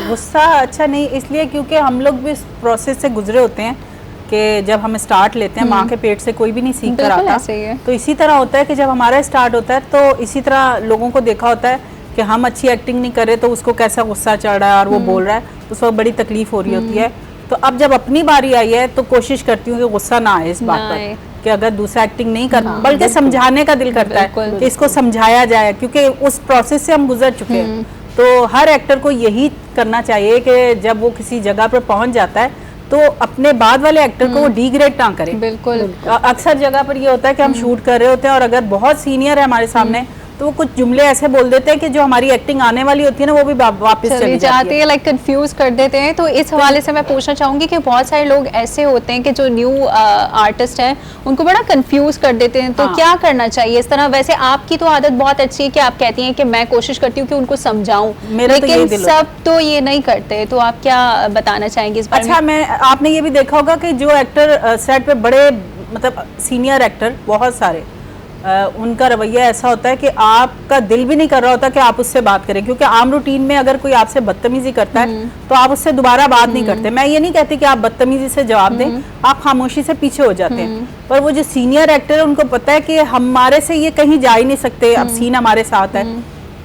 गुस्सा अच्छा नहीं, इसलिए क्योंकि हम लोग भी इस प्रोसेस से गुजरे होते हैं कि जब हम स्टार्ट लेते हैं, माँ के पेट से कोई भी नहीं सीख कर आता। तो इसी तरह होता है कि जब हमारा स्टार्ट होता है तो इसी तरह लोगों को देखा होता है कि हम अच्छी एक्टिंग नहीं कर रहे तो उसको कैसा गुस्सा चढ़ रहा है और वो बोल रहा है, उस वक्त बड़ी तकलीफ हो रही होती है। तो अब जब अपनी बारी आई है तो कोशिश करती हूँ कि गुस्सा ना आए इस बात पर कि अगर दूसरा एक्टिंग नहीं कर, बल्कि समझाने का दिल करता है कि इसको समझाया जाए, क्योंकि उस प्रोसेस से हम गुजर चुके हैं। तो हर एक्टर को यही करना चाहिए कि जब वो किसी जगह पर पहुंच जाता है तो अपने बाद वाले एक्टर को वो डिग्रेड ना करें। बिल्कुल। अक्सर जगह पर ये होता है कि हम शूट कर रहे होते हैं और अगर बहुत सीनियर है हमारे सामने तो वो कुछ जुमले ऐसे बोल देते हैं कि जो हमारी एक्टिंग आने वाली होती है ना वो भी वापस चली जाती है, लाइक कंफ्यूज कर देते हैं। तो इस हवाले से मैं पूछना चाहूंगी कि बहुत सारे लोग ऐसे होते हैं कि जो न्यू आर्टिस्ट हैं उनको बड़ा कंफ्यूज कर देते हैं, तो क्या करना चाहिए इस तरह? वैसे आपकी तो आदत बहुत अच्छी है कि आप कहती हैं कि मैं कोशिश करती हूँ कि उनको समझाऊं, लेकिन सब तो ये नहीं करते, तो आप क्या बताना चाहेंगे इस बारे में? आपने ये भी देखा होगा कि जो एक्टर सेट पे बड़े मतलब सीनियर एक्टर बहुत सारे उनका रवैया ऐसा होता है कि आपका दिल भी नहीं कर रहा होता कि आप उससे बात करें, क्योंकि आम रूटीन में अगर कोई आपसे बदतमीजी करता है तो आप उससे दोबारा बात नहीं करते। मैं ये नहीं कहती कि आप बदतमीजी से जवाब दें, आप खामोशी से पीछे हो जाते हैं। पर वो जो सीनियर एक्टर है उनको पता है कि हमारे से ये कहीं जा ही नहीं सकते, अब सीन हमारे साथ है,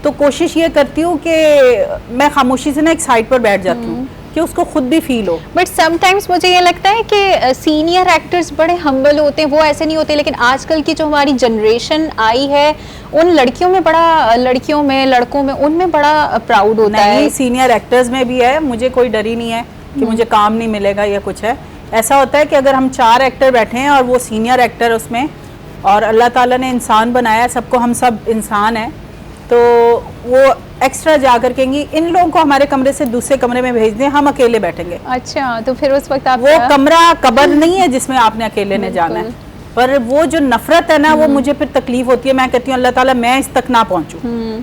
तो कोशिश ये करती हूँ कि मैं खामोशी से ना एक साइड पर बैठ जाती हूँ कि उसको खुद भी फील हो। बट समटाइम्स मुझे ये लगता है कि सीनियर एक्टर्स बड़े हम्बल होते हैं, वो ऐसे नहीं होते, लेकिन आजकल की जो हमारी जनरेशन आई है उन लड़कियों में बड़ा, लड़कियों में लड़कों में उनमें बड़ा प्राउड होता है। सीनियर एक्टर्स में भी है, मुझे कोई डर ही नहीं है कि मुझे काम नहीं मिलेगा या कुछ है। ऐसा होता है कि अगर हम 4 एक्टर बैठे हैं और वो सीनियर एक्टर उसमें, और अल्लाह ताला ने इंसान बनाया, सबको हम सब इंसान हैं, तो वो एक्स्ट्रा जाकर कहेंगी इन लोगों को हमारे कमरे से दूसरे कमरे में भेज दें, हम अकेले बैठेंगे। अच्छा, तो फिर उस वक्त आप वो कमरा कब्र नहीं है जिसमें आपने अकेले ने जाना है, पर वो जो नफरत है ना वो मुझे फिर तकलीफ होती है। मैं कहती हूँ अल्लाह ताला मैं इस तक ना पहुंचूं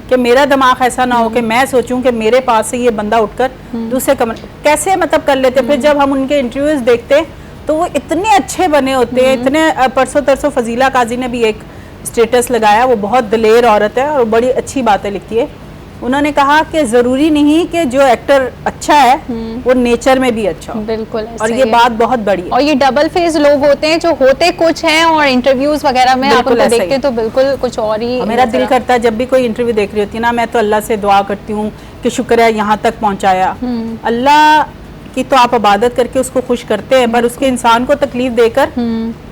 कि मेरा दिमाग ऐसा ना हो कि मैं सोचूं कि मेरे पास से ये बंदा उठकर दूसरे कमरे कैसे मतलब कर लेते। फिर जब हम उनके इंटरव्यूज देखते तो वो इतने अच्छे बने होते हैं, इतने परसों तरसों फजीला काजी ने भी एक स्टेटस लगाया, वो बहुत दिलेर औरत है और बड़ी अच्छी बातें लिखती है। उन्होंने कहा कि जरूरी नहीं कि जो एक्टर अच्छा है वो नेचर में भी अच्छा हो। बिल्कुल, और ये बात बहुत बड़ी है। और ये डबल फेस लोग होते हैं जो होते कुछ हैं और इंटरव्यूज वगैरह में आप उनको देखते हैं तो बिल्कुल कुछ और ही। मेरा दिल करता है जब भी कोई इंटरव्यू देख रही होती है ना, मैं तो अल्लाह से दुआ करती हूँ कि शुक्र है यहाँ तक पहुँचाया। अल्लाह की तो आप इबादत करके उसको खुश करते हैं, पर उसके इंसान को तकलीफ देकर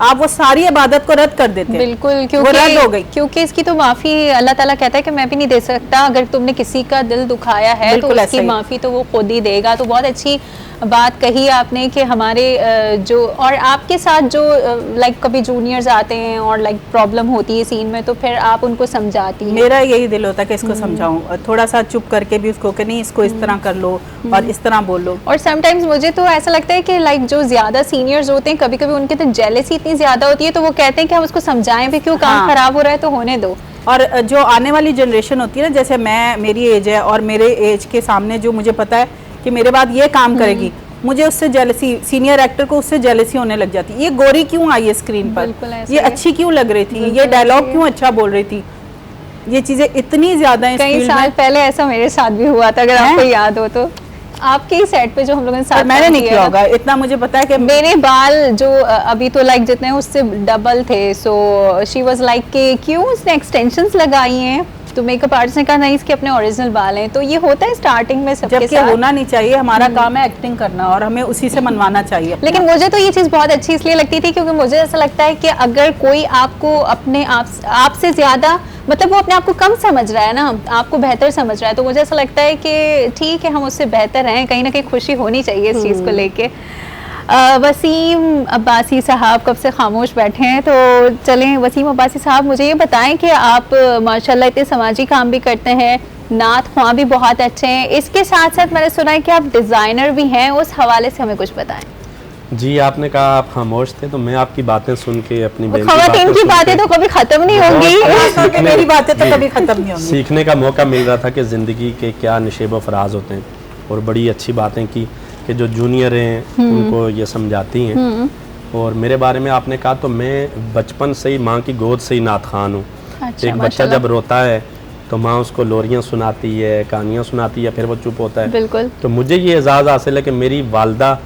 आप वो सारी इबादत को रद्द कर देते हैं। बिल्कुल, क्योंकि रद्द हो गई, क्योंकि इसकी तो माफी अल्लाह ताला कहता है कि मैं भी नहीं दे सकता, अगर तुमने किसी का दिल दुखाया है तो उसकी माफी तो वो खुद ही देगा। तो बहुत अच्छी बात कही आपने कि हमारे जो और आपके साथ जो लाइक कभी जूनियर्स आते हैं और लाइक प्रॉब्लम होती है सीन में, तो फिर आप उनको समझाती हैं? मेरा यही दिल होता है कि इसको समझाऊं, थोड़ा सा चुप करके भी उसको कि नहीं इसको इस तरह कर लो और इस तरह बोलो। और समटाइम्स मुझे तो ऐसा लगता है कि लाइक जो ज्यादा सीनियर्स होते हैं कभी कभी उनके तो जेलसी इतनी ज्यादा होती है तो वो कहते हैं कि हम उसको समझाएं भी क्यों, काम खराब हो रहा है तो होने दो। और जो आने वाली जनरेशन होती है ना, जैसे मेरी एज है और मेरे एज के सामने जो मुझे पता है कि मेरे बाद ये काम करेगी, मुझे उससे जेलसी, सीनियर एक्टर को उससे जेलसी होने लग जाती है। ये गोरी क्यों आई है स्क्रीन पर, ये अच्छी क्यों लग रही थी, ये डायलॉग क्यों अच्छा बोल रही थी, ये चीजें इतनी ज्यादा हैं। कई साल पहले ऐसा मेरे साथ भी हुआ था, अगर आपको याद हो तो। आपके ही सेट पे जो हम लोगों ने साथ मैंने नहीं किया होगा, इतना मुझे पता है कि मेरे बाल जो अभी तो लाइक जितने उससे डबल थे, सो शी वाज लाइक कि क्यों उसने एक्सटेंशंस लगाई हैं, तो मेकअप आर्टिस्ट ने कहा नहीं इसके अपने ओरिजिनल बाल हैं। तो ये होता है स्टार्टिंग में सबके साथ, होना नहीं चाहिए। हमारा काम है एक्टिंग करना और हमें उसी से मनवाना चाहिए। लेकिन मुझे तो ये चीज़ बहुत अच्छी इसलिए लगती थी क्योंकि मुझे ऐसा लगता है कि अगर कोई आपको अपने आप से ज़्यादा मतलब वो अपने आप को कम समझ रहा है ना, आपको बेहतर समझ रहा है, तो मुझे ऐसा लगता है कि ठीक है हम उससे बेहतर हैं, कहीं ना कहीं खुशी होनी चाहिए इस चीज़ को लेके। वसीम अब्बासी साहब कब से खामोश बैठे हैं, तो चलें वसीम अब्बासी साहब मुझे ये बताएं कि आप माशाल्लाह इतने समाजी काम भी करते हैं, नात ख्वां भी बहुत अच्छे हैं, इसके साथ साथ मैंने सुना है कि आप डिज़ाइनर भी हैं, उस हवाले से हमें कुछ बताएं। जी, आपने कहा आप खामोश थे तो मैं आपकी बातें सुन के अपनी ख़वातीन की बातें तो कभी ख़त्म नहीं होंगी, मेरी बातें तो कभी ख़त्म नहीं होंगी। सीखने का मौका मिल रहा था कि ज़िंदगी के क्या नशेब व फराज होते हैं, और बड़ी अच्छी बातें की कि जो जूनियर हैं उनको ये समझाती हैं। और मेरे बारे में आपने कहा तो मैं बचपन से ही माँ की गोद से ही नात खान हूँ। अच्छा, एक बच्चा जब रोता है तो माँ उसको लोरियाँ सुनाती है, कहानियाँ सुनाती है, फिर वो चुप होता है। बिल्कुल। तो मुझे ये एजाज़ हासिल है कि मेरी वालदा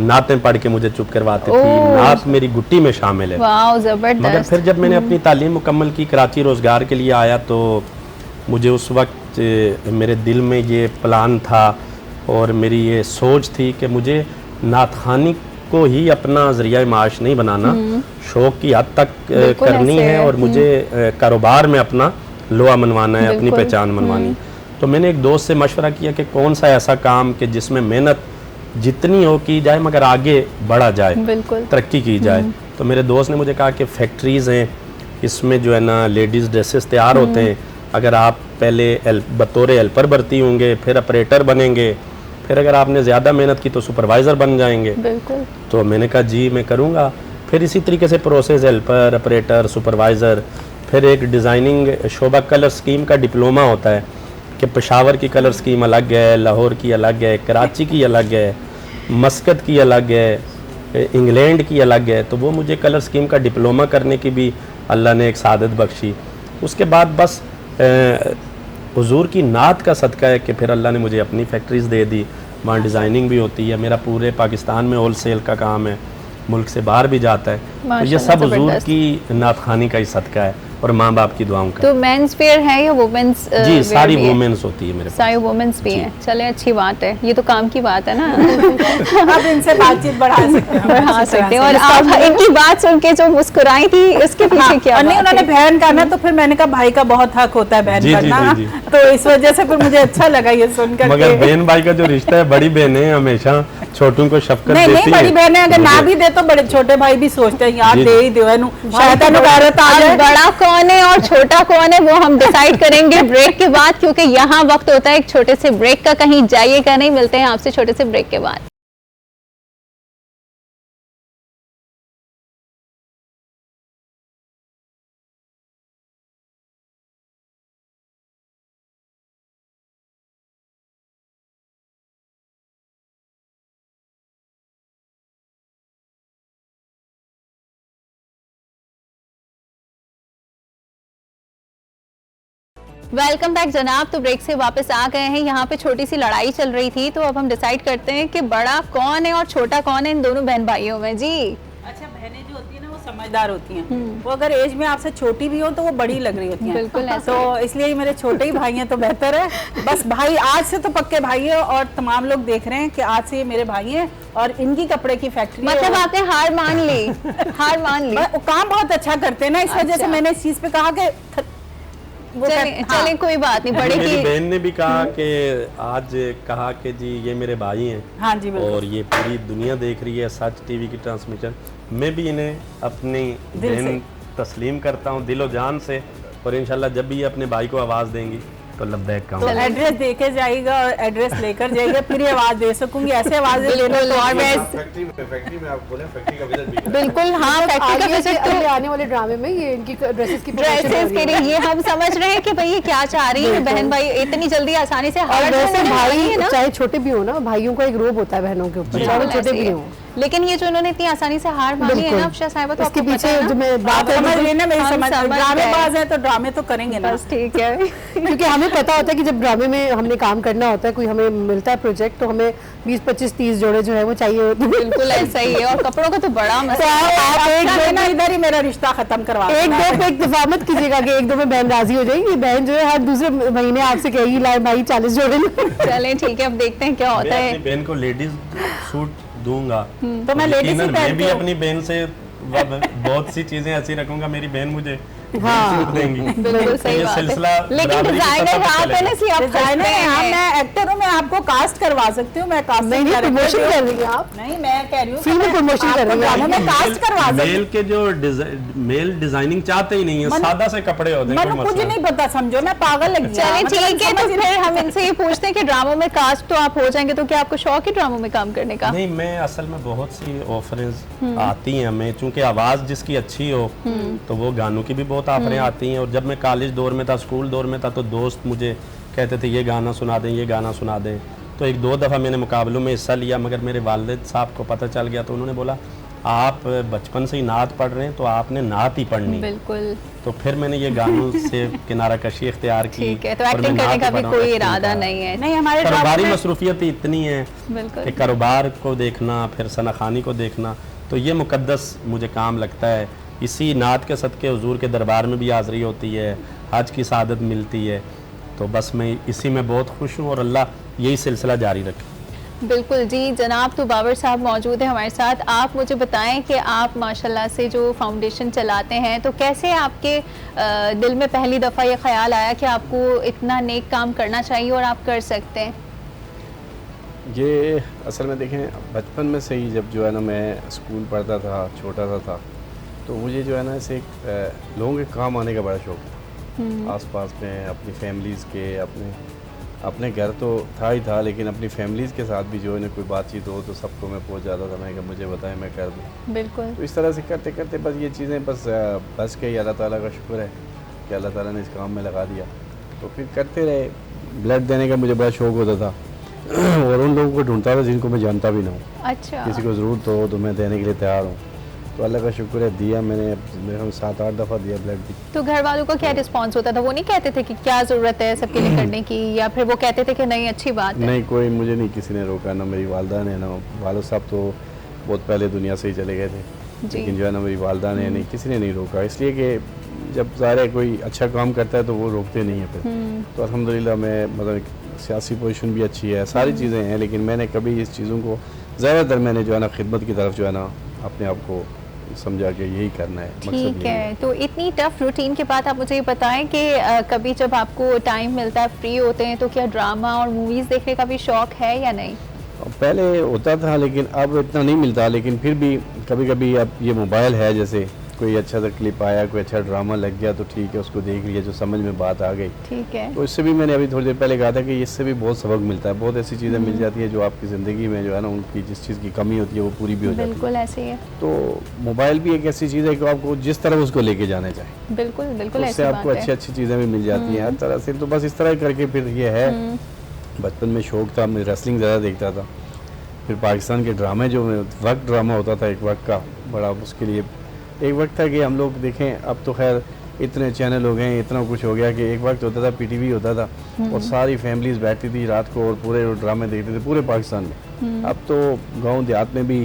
नातें पढ़ के मुझे चुप करवाती थी, नात मेरी गुट्टी में शामिल है। वाह, ज़बरदस्त। मगर फिर जब मैंने अपनी तालीम मुकम्मल की, कराची रोज़गार के लिए आया, तो मुझे उस वक्त मेरे दिल में ये प्लान था और मेरी ये सोच थी कि मुझे नात ख़ानी को ही अपना ज़रिया माश नहीं बनाना, शौक़ की हद तक करनी है और मुझे कारोबार में अपना लोहा मनवाना है, अपनी पहचान मनवानी। तो मैंने एक दोस्त से मशवरा किया कि कौन सा ऐसा काम कि जिसमें मेहनत जितनी हो की जाए मगर आगे बढ़ा जाए, तरक्की की जाए। तो मेरे दोस्त ने मुझे कहा कि फैक्ट्रीज़ हैं, इसमें जो है ना लेडीज़ ड्रेसेस तैयार होते हैं, अगर आप पहले बतौर हेल्पर भर्ती होंगे, फिर ऑपरेटर बनेंगे, फिर अगर आपने ज़्यादा मेहनत की तो सुपरवाइज़र बन जाएंगे। तो मैंने कहा जी मैं करूँगा। फिर इसी तरीके से प्रोसेस हेल्पर, ऑपरेटर, सुपरवाइज़र, फिर एक डिज़ाइनिंग शोभा कलर स्कीम का डिप्लोमा होता है कि पेशावर की कलर स्कीम अलग है, लाहौर की अलग है, कराची की अलग है, मस्कत की अलग है, इंग्लैंड की अलग है। तो वो मुझे कलर स्कीम का डिप्लोमा करने की भी अल्लाह ने एक सादत बख्शी। उसके बाद बस हुजूर की नात का सदका है कि फिर अल्लाह ने मुझे अपनी फैक्ट्रीज़ दे दी, वहाँ डिज़ाइनिंग भी होती है। मेरा पूरे पाकिस्तान में होल सेल का काम है, मुल्क से बाहर भी जाता है। तो ये सब हुजूर की नात ख़ानी का ही सदका है और माँ बाप की दुआओं का। तो मेंस वेयर है या वुमेन्स? जी सारी वुमेन्स होती है मेरे पास। सारी वुमेन्स भी हैं। चले अच्छी बात है, ये तो काम की बात है ना। आप इनसे बातचीत बढ़ा सकते हैं और आप इनकी बात सुन के जो मुस्कुराई थी उसके पीछे क्या नहीं, उन्होंने बहन का ना, तो फिर मैंने कहा भाई का बहुत हक होता है बहन करना, तो इस वजह से फिर मुझे अच्छा लगा ये सुनकर। मगर बहन भाई का जो रिश्ता है, बड़ी बहनें हमेशा छोटों को शफकत देती नहीं, बड़ी बहनें अगर ना भी दे तो बड़े छोटे भाई भी सोचते हैं यार दे ही दो, बड़ा कौन है और छोटा कौन है वो हम डिसाइड करेंगे ब्रेक के बाद, क्योंकि यहाँ वक्त होता है एक छोटे से ब्रेक का। कहीं जाइएगा नहीं, मिलते हैं आपसे छोटे से ब्रेक के बाद। वेलकम बैक जनाब। तो ब्रेक से वापस आ गए हैं। यहाँ पे छोटी सी लड़ाई चल रही थी, तो अब हम डिसाइड करते हैं कि बड़ा कौन है और छोटा कौन है इन दोनों बहन भाइयों में। जी अच्छा, बहनें जो होती है ना वो समझदार होती हैं, वो अगर एज में आपसे छोटी भी हो तो वो बड़ी लग रही होती हैं। बिल्कुल ऐसा। तो इसलिए मेरे छोटे ही भाई हैं तो बेहतर है। बस भाई आज से तो पक्के भाई है और तमाम लोग देख रहे हैं कि आज से ये मेरे भाई हैं और इनकी कपड़े की फैक्ट्री। मतलब आपने हार मान ली? हार मान ली। वो काम बहुत अच्छा करते हैं ना, इस वजह से मैंने इस चीज पे कहा कि चले कोई बात नहीं। बड़े मेरी की बहन ने भी कहा कि आज कहा कि जी ये मेरे भाई हैं। हाँ जी, और ये पूरी दुनिया देख रही है सच टीवी की ट्रांसमिशन। मैं भी इन्हें अपनी बहन तस्लीम करता हूँ दिलो जान से, और इंशाल्लाह जब भी ये अपने भाई को आवाज़ देंगी तो लब्बैक कहूँगा। तो एड्रेस दे के जाएगा और एड्रेस लेकर जाएगा, फिर ये आवाज दे सकूंगी। ऐसे आवाज देना तो और मैं फैक्ट्री में आप बोले फैक्ट्री का विजिट भी बिल्कुल हाँ फैक्ट्री का विजिट तो आने वाले ड्रामे में ये इनकी ड्रेसेस की ड्रेसेस के लिए ये हम समझ रहे हैं कि भाई ये क्या चाह रही है बहन भाई इतनी जल्दी आसानी से। और वैसे भाई चाहे छोटे भी हो ना, भाइयों का एक रोब होता है बहनों के ऊपर, चाहे छोटे भी हो। लेकिन ये जो उन्होंने इतनी आसानी से हार मानी है ना अफशा साहिबा, तो इसके आपको पीछे पता है जो ना? मैं बात समझ लेना, मेरी समझ समझ ड्रामेबाज है तो ड्रामे तो करेंगे ना। बस ठीक है। क्योंकि हमें पता होता है कि जब ड्रामे में हमने काम करना होता है, कोई हमें मिलता है प्रोजेक्ट, तो हमें 20, 25, 30 जोड़े जो है वो चाहिए होते हैं। बिल्कुल ऐसा ही है। और कपड़ों का तो बड़ा मसला है। आप एक दो ना इधर ही मेरा रिश्ता खत्म करवा एक दो पे इक्तफा मत कीजिएगा कि एक दो में बहन राजी हो जाएगी। बहन जो है हर दूसरे महीने आपसे कहेगी लाए भाई 40 जोड़े। चलें ठीक है, अब देखते हैं क्या होता है। अपनी बहन को लेडीज सूट दूंगा तो मैं लेडीज ही मैं भी पहनती हूँ। अपनी बहन से बहुत सी चीजें ऐसी रखूंगा, मेरी बहन मुझे हाँ। सूट देंगी। बिल्कुल सही ये बात सिलसिला है। लेकिन बराबरी का डिजाइनर तब आप है ना, इसलिए आप डिजाइनर खरीदते है। हाँ, हैं। मैं एक्टर हूँ, मैं आपको कास्ट करवा सकती हूँ। मैं कास्ट नहीं प्रमोशन कर रही हैं आप, नहीं, मैं कह रही हूँ फिल्म में प्रमोशन कर रही हैं। मैं कास्ट करवा सकती मेल के जो मेल डिजाइनिंग चाहते ही नहीं है, सादा से कपड़े होते हैं, मैंने कोई कुछ मसला नहीं पता, समझो मैं पागल लगी। चलिए ठीक है, तो फिर हम इनसे ये पूछते हैं कि ड्रामों में कास्ट तो आप हो जाएंगे, तो क्या आपको शौक है ड्रामों में काम करने का? नहीं, मैं असल में बहुत सी ऑफरेंस आती हैं हमें, चूंकि आवाज़ जिसकी अच्छी हो तो वो गानों की भी बहुत ऑफरें आती हैं। और जब मैं कॉलेज दौर में था, स्कूल दौर में था, तो दोस्त मुझे कहते थे ये गाना सुना दें, ये गाना सुना दें। तो एक दो दफ़ा मैंने मुकाबलों में हिस्सा लिया, मगर मेरे वालिद साहब को पता चल गया, तो उन्होंने बोला आप बचपन से ही नात पढ़ रहे हैं तो आपने नात ही पढ़नी। बिल्कुल। तो फिर मैंने ये गानों से किनारा कशी इख्तियार की। ठीक है, तो और मैं एक्टिंग करने नात का भी पढ़ रहा हूं, कोई एक्टिंग इरादा का। नहीं है। नहीं, हमारे कारोबारी मसरूफियत इतनी है बिल्कुल। कि कारोबार को देखना, फिर सनाखानी को देखना, तो ये मुकद्दस मुझे काम लगता है। इसी नात के सदके हुजूर के दरबार में भी हाज़री होती है, हज की सआदत मिलती है। तो बस मैं इसी में बहुत खुश हूँ और अल्लाह यही सिलसिला जारी रखे। बिल्कुल जी, जनाब तो बाबर साहब मौजूद हैं हमारे साथ। आप मुझे बताएं कि आप माशाल्लाह से जो फाउंडेशन चलाते हैं, तो कैसे आपके दिल में पहली दफ़ा ये ख्याल आया कि आपको इतना नेक काम करना चाहिए और आप कर सकते हैं? ये असल में देखें, बचपन में से ही जब जो है ना मैं स्कूल पढ़ता था, छोटा था, तो मुझे जो है ना ऐसे लोगों के काम आने का बड़ा शौक था। आसपास में अपनी फैमिलीज़ के, अपने घर तो था ही था, लेकिन अपनी फैमिलीज़ के साथ भी जो है ना कोई बातचीत हो तो सबको मैं पहुंच जाता था, मैं कि मुझे बताएं मैं कर दूँ। बिल्कुल। तो इस तरह से करते करते बस ये चीज़ें बस के अल्लाह ताला का शुक्र है कि अल्लाह ताला ने इस काम में लगा दिया। तो फिर करते रहे। ब्लड देने का मुझे बड़ा शौक़ होता था और उन लोगों को ढूंढता था जिनको मैं जानता भी ना हूँ। अच्छा। किसी को ज़रूरत हो तो मैं देने के लिए तैयार हूँ। तो अल्लाह का शुक्र है, दिया मैंने, मेरे 7-8 दफ़ा दिया ब्लड भी। तो घर वालों का क्या रिस्पांस होता था? वो नहीं कहते थे कि क्या ज़रूरत है सबके लिए करने की, या फिर वो कहते थे कि नहीं अच्छी बात है? नहीं, कोई मुझे नहीं किसी ने रोका, ना मेरी वालदा ने, ना वालिद साहब तो बहुत पहले दुनिया से ही चले गए थे, लेकिन जो है ना मेरी वालदा ने, नहीं किसी ने नहीं रोका, इसलिए कि जब ज़ाहिर है कोई अच्छा काम करता है तो वो रोकते नहीं है फिर। तो अल्हम्दुलिल्लाह मैं मतलब सियासी पोजीशन भी अच्छी है, सारी चीज़ें हैं, लेकिन मैंने कभी इस चीज़ों को, ज़्यादातर मैंने जो है ना खिदमत की तरफ जो है ना अपने आप को समझा के यही करना है। ठीक है। तो इतनी टफ रूटीन के बाद आप मुझे ये बताएं कि कभी जब आपको टाइम मिलता है, फ्री होते हैं, तो क्या ड्रामा और मूवीज़ देखने का भी शौक है या नहीं? पहले होता था लेकिन अब इतना नहीं मिलता, लेकिन फिर भी कभी कभी अब ये मोबाइल है, जैसे कोई अच्छा सा क्लिप आया, कोई अच्छा ड्रामा लग गया तो ठीक है, उसको देख लिया, जो समझ में बात आ गई। ठीक है। तो इससे भी मैंने अभी थोड़ी देर पहले कहा था कि इससे भी बहुत सबक मिलता है, बहुत ऐसी चीज़ें मिल जाती है जो आपकी ज़िंदगी में जो है ना उनकी जिस चीज़ की कमी होती है वो पूरी भी हो जाती है। बिल्कुल ऐसे ही है। तो मोबाइल भी एक ऐसी चीज़ है कि आपको जिस तरह उसको लेके जाना चाहिए, बिल्कुल बिल्कुल उससे ऐसी आपको बात अच्छी है। अच्छी चीज़ें भी मिल जाती हैं हर तरह से। तो बस इस तरह करके फिर ये है, बचपन में शौक था, मैं रेसलिंग ज़्यादा देखता था, फिर पाकिस्तान के ड्रामे जो वक्त ड्रामा होता था एक वक्त का, बड़ा उसके लिए एक वक्त था कि हम लोग देखें, अब तो खैर इतने चैनल हो गए, इतना कुछ हो गया कि एक वक्त होता था PTV होता था और सारी फैमिलीज बैठती थी रात को और पूरे ड्रामे देखते थे पूरे पाकिस्तान में। अब तो गांव देहात में भी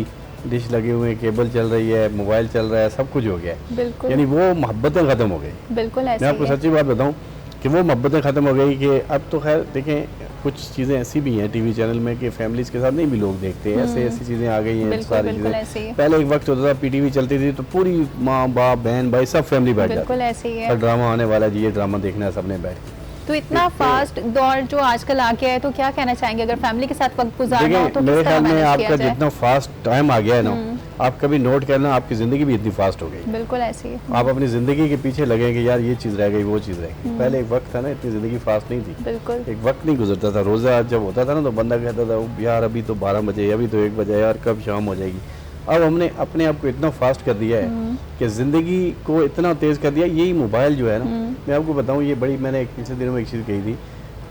डिश लगे हुए हैं, केबल चल रही है, मोबाइल चल रहा है, सब कुछ हो गया है। बिल्कुल। यानी वो मोहब्बतें ख़त्म हो गई। बिल्कुल ऐसे मैं आपको ही है। सच्ची बात बताऊं कि वो मोहब्बतें ख़त्म हो गई कि अब तो खैर देखें कुछ चीज़ें ऐसी भी हैं TV चैनल में कि फैमिलीज़ के साथ नहीं भी लोग देखते हैं, ऐसी चीज़ें आ गई हैं बिल्कुल, सारी बिल्कुल ऐसे ही चीज़ें। है। पहले एक वक्त होता था PTV चलती थी तो पूरी माँ बाप बहन भाई सब फैमिली बैठ जाती, बिल्कुल ऐसे ही है। और ड्रामा आने वाला जी, ये ड्रामा देखना है सबने बैठ के। तो इतना फास्ट दौर जो आजकल आ गया है, तो क्या कहना चाहेंगे अगर फैमिली के साथ वक्त गुजारना हो तो देखिए मेरे किस तरह ख्याल में मैनेज किया आपका जाए? जितना फास्ट टाइम आ गया है ना, आप कभी नोट करना आपकी ज़िंदगी भी इतनी फास्ट हो गई। बिल्कुल ऐसे ही है। आप अपनी ज़िंदगी के पीछे लगे कि यार ये चीज़ रह गई, वो चीज़ रह गई। पहले एक वक्त था ना, इतनी ज़िंदगी फास्ट नहीं थी, बिल्कुल। एक वक्त नहीं गुजरता था। रोज़ा जब होता था ना तो बंदा कहता था यार अभी तो 12 बजे, अभी तो 1 बजे, यार कब शाम हो जाएगी। अब हमने अपने आप को इतना फास्ट कर दिया है कि ज़िंदगी को इतना तेज़ कर दिया। यही मोबाइल जो है ना, मैं आपको बताऊँ, ये बड़ी, मैंने पिछले दिनों में एक चीज़ कही थी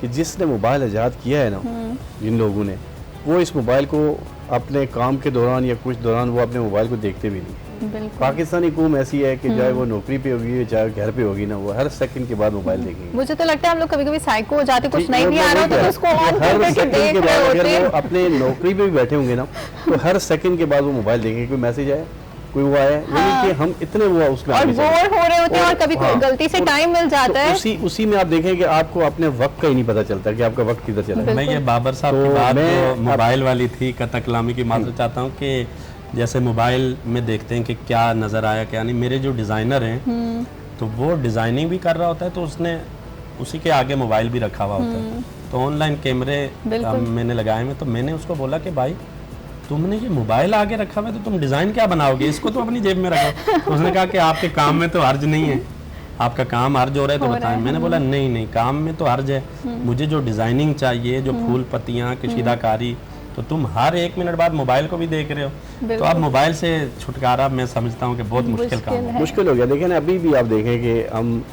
कि जिसने मोबाइल ईजाद किया है ना, जिन लोगों ने, वो इस मोबाइल को अपने काम के दौरान या कुछ दौरान वो अपने मोबाइल को देखते भी नहीं। बिल्कुल। पाकिस्तानी कौम ऐसी है कि चाहे वो नौकरी पे होगी चाहे घर पे होगी ना, वो हर सेकंड के बाद मोबाइल देखेंगे। मुझे तो लगता है हम लोग कभी कभी साइको हो जाते, कुछ ठीक, नहीं भी आ रहा होता तो उसको ऑन हर करके सेकंड देख के रहे बाद होते अगर वो हैं। अपने नौकरी पे भी बैठे होंगे ना तो हर सेकंड के बाद वो मोबाइल देखेंगे, कोई मैसेज आया, कोई वो आया, यानी कि हम इतने वो उसमें और आगे चले बोर हो रहे होते हैं और कभी हाँ, गलती से और टाइम मिल जाता तो है। उसी में आप देखें कि आपको अपने वक्त का ही नहीं पता चलता कि आपका वक्त किधर चला गया। मैं ये बाबर साहब तो की बात मैं जो मोबाइल वाली थी, कथा कलामी की माजरत चाहता हूँ कि जैसे मोबाइल में देखते हैं कि क्या नज़र आया क्या नहीं। मेरे जो डिज़ाइनर हैं तो वो डिज़ाइनिंग भी कर रहा होता है तो उसने उसी के आगे मोबाइल भी रखा हुआ होता है, तो ऑनलाइन कैमरे मैंने लगाए हुए। तो मैंने उसको बोला कि भाई तुमने ये मोबाइल आगे रखा हुआ है तो तुम डिज़ाइन क्या बनाओगे, इसको तो अपनी जेब में रखो। तो उसने कहा कि आपके काम में तो हर्ज नहीं है, आपका काम हर्ज हो रहा है तो बताएं। मैंने बोला नहीं नहीं, काम में तो हर्ज है, मुझे जो डिज़ाइनिंग चाहिए, जो फूल पत्तियाँ, कशीदाकारी, तो तुम हर 1 मिनट बाद मोबाइल को भी देख रहे हो। तो अब मोबाइल से छुटकारा मैं समझता हूँ कि बहुत मुश्किल काम है। मुश्किल हो गया। देखें ना, अभी भी आप देखें कि हम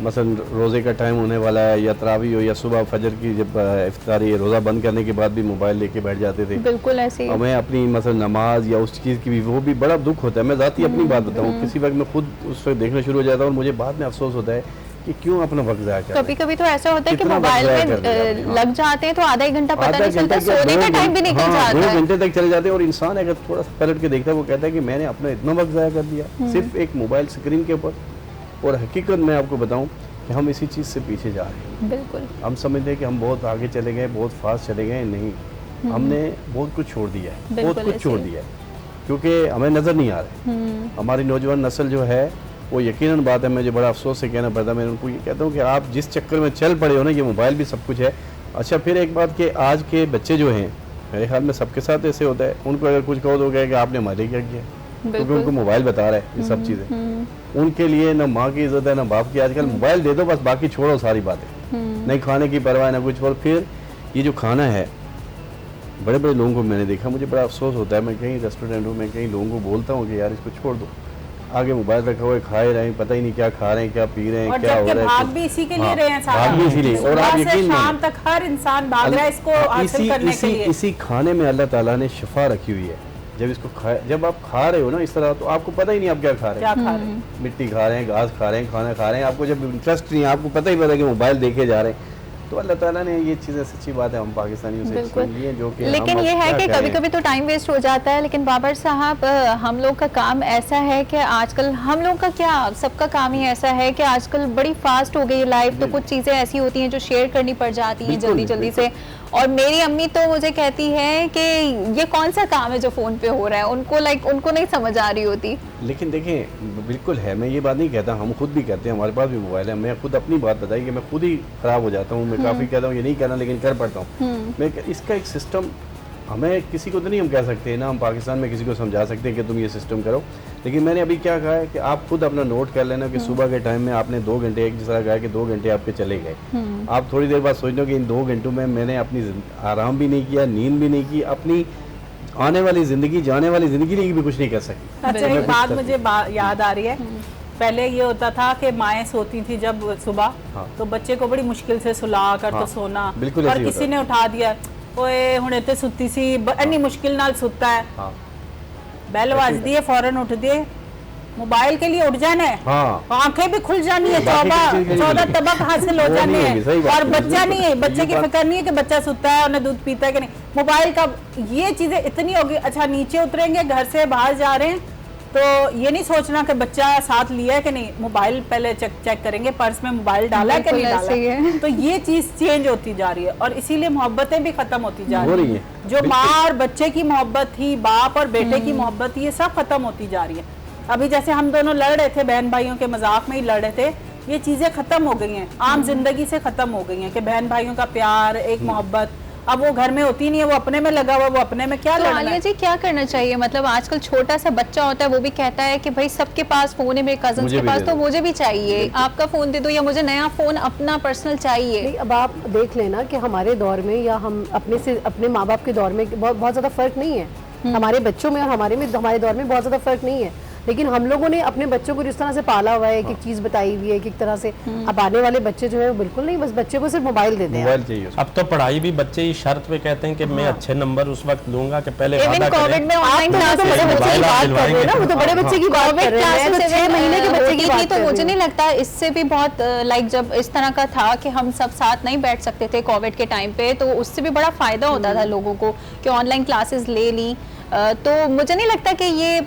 मसलन रोज़े का टाइम होने वाला है या तरावी हो या सुबह फजर की जब इफ्तारी, रोज़ा बंद करने के बाद भी मोबाइल लेके बैठ जाते थे। बिल्कुल ऐसे ही। और मैं अपनी मसलन नमाज या उस चीज़ की भी, वो भी बड़ा दुख होता है। मैं ज़ाती अपनी बात बताऊँ, किसी वक्त मैं खुद उस वक्त देखना शुरू हो जाता हूँ और मुझे बाद में अफसोस होता है कि क्यों अपना वक्त ज़ाया कर रहे हैं। कभी कभी तो ऐसा होता है कि कितना वक्त मोबाइल ज़ाया में कर दिया आपने, लग जाते हैं तो आधा 1 घंटा पता आधा नहीं चलता, घंटा क्या, सोने का 2 टाइम भी निकल हाँ, जाता 2 है। घंटे तक चले जाते हैं। और इंसान अगर थोड़ा सा पलट के देखता है वो कहता है कि मैंने अपना इतना वक्त ज़ाया कर दिया सिर्फ एक मोबाइल स्क्रीन के ऊपर। और हकीकत मैं आपको बताऊं कि हम इसी चीज़ से पीछे जा रहे हैं। बिल्कुल। हम समझते हैं कि हम बहुत आगे चले गए, बहुत फास्ट चले गए, नहीं, हमने बहुत कुछ छोड़ दिया है, बहुत कुछ छोड़ दिया है, क्योंकि हमें नज़र नहीं आ रहे। हमारी नौजवान नस्ल जो है वो यकीनन बात है, मुझे बड़ा अफसोस से कहना पड़ता है, मैं उनको ये कहता हूँ कि आप जिस चक्कर में चल पड़े हो ना, ये मोबाइल भी सब कुछ है। अच्छा, फिर एक बात कि आज के बच्चे जो हैं, मेरे ख्याल में सबके साथ ऐसे होता है, उनको अगर कुछ कहो तो कहे कि आपने हमारे क्या किया, क्योंकि उनको मोबाइल बता रहा है ये सब चीज़ें। उनके लिए ना माँ की इज्जत है ना बाप की, आजकल मोबाइल दे दो बस, बाकी छोड़ो सारी बातें, नहीं खाने की परवाह ना कुछ। और फिर ये जो खाना है, बड़े बड़े लोगों को मैंने देखा, मुझे बड़ा अफसोस होता है, मैं कहीं रेस्टोरेंट हूँ, मैं कहीं लोगों को बोलता हूँ कि यार इसको छोड़ दो, आगे मोबाइल रखा हुआ है, खाए रहे हैं, पता ही नहीं क्या खा रहे हैं, क्या पी रहे हैं, और क्या हो रहा है। भाग भी इसी के लिए रहे हैं सारा, भाग भी इसीलिए, और आप सुबह से यकीन शाम तक हर इंसान भाग रहा है इसको हासिल करने के लिए। इसी खाने में अल्लाह ताला ने शिफा रखी हुई है। जब इसको जब आप खा रहे हो ना इस तरह, तो आपको पता ही नहीं आप क्या खा रहे हैं, मिट्टी खा रहे हैं, घास खा रहे हैं, खाना खा रहे हैं, आपको जब इंटरेस्ट नहीं है, आपको पता ही पता है कि मोबाइल देखे जा रहे हैं। तो अल्लाह ताला ने ये चीज़ें, सच्ची बात है, हम पाकिस्तानियों से छीन ली हैं, जो कि लेकिन ये है कि कभी कभी तो टाइम वेस्ट हो जाता है। लेकिन बाबर साहब, हम लोग का काम ऐसा है कि आजकल हम लोग का क्या, सबका काम ही ऐसा है कि आजकल बड़ी फास्ट हो गई लाइफ, तो कुछ चीज़ें ऐसी होती हैं जो शेयर करनी पड़ जाती हैं जल्दी जल्दी से। और मेरी अम्मी तो मुझे कहती है कि ये कौन सा काम है जो फ़ोन पे हो रहा है, उनको नहीं समझ आ रही होती। लेकिन देखें, बिल्कुल है, मैं ये बात नहीं कहता, हम खुद भी कहते हैं, हमारे पास भी मोबाइल है, मैं खुद अपनी बात बताई कि मैं खुद ही ख़राब हो जाता हूँ, मैं काफ़ी कहता हूँ, ये नहीं कहना लेकिन कर पड़ता हूँ। मैं इसका एक सिस्टम, हमें किसी को तो नहीं हम कह सकते ना, हम पाकिस्तान में किसी को समझा सकते हैं कि तुम ये सिस्टम करो, लेकिन मैंने अभी क्या कहा है कि आप खुद अपना नोट कर लेना कि सुबह के टाइम में आपने 2 घंटे, एक जिस तरह कहा कि 2 घंटे आपके चले गए, आप थोड़ी देर बाद सोच लो कि इन 2 घंटों में मैंने अपनी आराम भी नहीं किया, नींद भी नहीं की, अपनी आने वाली ज़िंदगी, जाने वाली ज़िंदगी लिए भी कुछ नहीं कर सकी। अच्छा, एक बात मुझे याद आ रही है, पहले ये होता था कि माएँ सोती थी जब सुबह, तो बच्चे को बड़ी मुश्किल से सुला कर तो सोना, और किसी ने उठा दिया, ओए हुणे ते सुत्ती सी, इतनी मुश्किल नाल सुत्ता है, बैल बज दिए फौरन उठ दिए, मोबाइल के लिए उठ जाना है, आंखें भी खुल जानी है, 14 तबक हासिल हो जाने हैं, और बच्चा नहीं है, बच्चे की फिक्र नहीं है कि बच्चा सुता है, उन्हें दूध पीता है कि नहीं, मोबाइल का ये चीजें इतनी होगी। अच्छा, नीचे उतरेंगे, घर से बाहर जा रहे हैं, तो ये नहीं सोचना कि बच्चा साथ लिया है कि नहीं, मोबाइल पहले चेक करेंगे, पर्स में मोबाइल डाला है कि नहीं डाला है। तो ये चीज चेंज होती जा रही है, और इसीलिए मोहब्बतें भी खत्म होती जा रही है। जो माँ और बच्चे की मोहब्बत थी, बाप और बेटे की मोहब्बत थी, ये सब खत्म होती जा रही है। अभी जैसे हम दोनों लड़ रहे थे, बहन भाइयों के मजाक में ही लड़ रहे थे, ये चीजें खत्म हो गई हैं, आम जिंदगी से खत्म हो गई हैं कि बहन भाइयों का प्यार, एक मोहब्बत अब वो घर में होती नहीं है, वो अपने में लगा हुआ, वो अपने में क्या लड़ना है। आलिया जी, क्या करना चाहिए? मतलब आजकल छोटा सा बच्चा होता है, वो भी कहता है कि भाई सबके पास फोन है, मेरे कजन के पास, तो मुझे भी चाहिए, आपका फोन दे दो, या मुझे नया फोन अपना पर्सनल चाहिए। अब आप देख लेना कि हमारे दौर में या हम अपने माँ बाप के दौर में बहुत ज्यादा फर्क नहीं है, हमारे बच्चों में और हमारे दौर में बहुत ज्यादा फर्क नहीं है, लेकिन हम लोगों ने अपने बच्चों को जिस तरह से पाला हुआ है, एक एक चीज बताई हुई है, एक तरह से। अब आने वाले बच्चे जो है वो बिल्कुल नहीं, बस बच्चे को सिर्फ मोबाइल दे दें। मोबाइल चाहिए। अब तो पढ़ाई भी बच्चे इस शर्त पे कहते हैं कि मैं अच्छे नंबर उस वक्त लूंगा कि पहले इवन कोविड में ऑनलाइन क्लास, बड़े बच्चे की बात कर रहे हैं ना, वो तो बड़े बच्चे की बात कर रहे हैं, 6 महीने के बच्चे की बात कर रहे हैं। तो मुझे नहीं लगता, इससे भी बहुत लाइक जब इस तरह का था कि हम सब साथ नहीं बैठ सकते थे कोविड के टाइम पे, तो उससे भी बड़ा फायदा होता था लोगों को कि ऑनलाइन क्लासेस ले ली। तो मुझे नहीं लगता कि ये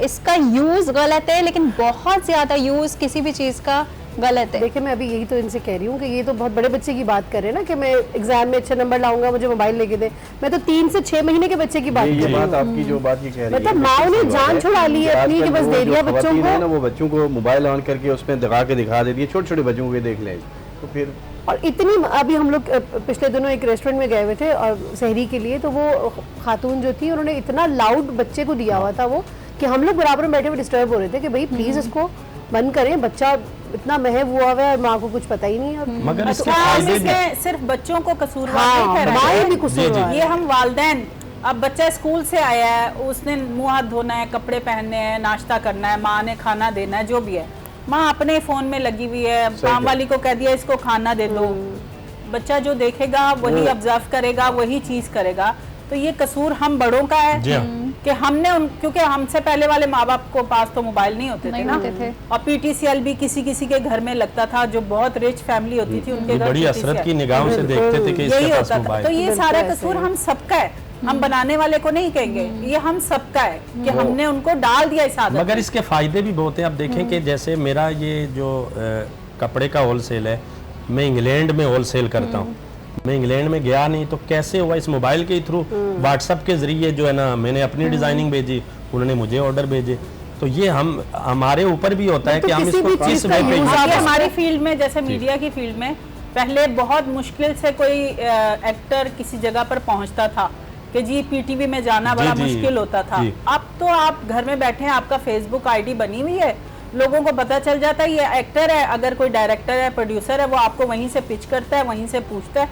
इसका यूज़ गलत है, लेकिन बहुत ज़्यादा यूज़ किसी भी चीज़ का गलत है। देखिए, मैं अभी यही तो इनसे कह रही हूँ कि ये तो बहुत बड़े बच्चे की बात कर रहे हैं ना कि मैं एग्जाम में अच्छे नंबर लाऊंगा, मुझे मोबाइल लेके दे। मैं तो 3 से 6 महीने के बच्चे की बात कर रही हूँ। आपकी जो बात ये कह रही है, मतलब माँ ने जान छुड़ा ली है अपनी कि बस दे दिया बच्चों को, ना वो बच्चों को मोबाइल ऑन करके उसमें दिखा देती है, छोटे छोटे बच्चों को देख लें, तो फिर और इतनी। अभी हम लोग पिछले दिनों एक रेस्टोरेंट में गए हुए थे और सहरी के लिए, तो वो खातून जो थी उन्होंने इतना लाउड बच्चे को दिया हुआ था वो, कि हम लोग बराबर में बैठे हुए डिस्टर्ब हो रहे थे कि भाई प्लीज इसको बंद करें, बच्चा इतना महव हुआ हुआ है और माँ को कुछ पता ही नहीं है। मगर इसमें सिर्फ बच्चों को कसूरवार नहीं ठहराया, ये हम वालिदैन। अब बच्चा स्कूल से आया है, उसने मुंह हाथ धोना है, कपड़े पहनने हैं, नाश्ता करना है, माँ ने खाना देना है, जो भी है, माँ अपने फोन में लगी हुई है, काम वाली को कह दिया इसको खाना दे दो, बच्चा जो देखेगा वही ऑब्जर्व करेगा, वही चीज करेगा। तो ये कसूर हम बड़ों का है कि हमने क्योंकि हमसे पहले वाले माँ बाप को पास तो मोबाइल नहीं होते थे ना, और पीटीसीएल भी किसी किसी के घर में लगता था, जो बहुत रिच फैमिली होती थी उनके घर बड़ी हसरत की निगाहों से देखते थे कि यही होता था। तो ये सारा कसूर हम सबका है, हम बनाने वाले को नहीं कहेंगे, ये हम सबका है कि हमने उनको डाल दिया इस आदत। मगर इसके फायदे भी बहुत हैं। आप देखें कि जैसे मेरा ये जो कपड़े का होलसेल है, मैं इंग्लैंड में होलसेल करता हूँ, मैं इंग्लैंड में गया नहीं तो कैसे हुआ, इस मोबाइल के थ्रू व्हाट्सएप के जरिए जो है ना मैंने अपनी डिजाइनिंग भेजी, उन्होंने मुझे ऑर्डर भेजे। तो ये हमारे ऊपर भी होता है कि हम इसको किस वे पे यूज आगे करें। हमारी फील्ड में जैसे मीडिया की फील्ड में पहले बहुत मुश्किल से कोई एक्टर किसी जगह पर पहुंचता था कि जी पीटीवी में जाना बड़ा जी, मुश्किल होता था। जी। अब तो आप घर में बैठे हैं, आपका फेसबुक आईडी बनी हुई है, लोगों को पता चल जाता है ये एक्टर है, अगर कोई डायरेक्टर है, प्रोड्यूसर है, वो आपको वहीं से पिच करता है, वहीं से पूछता है।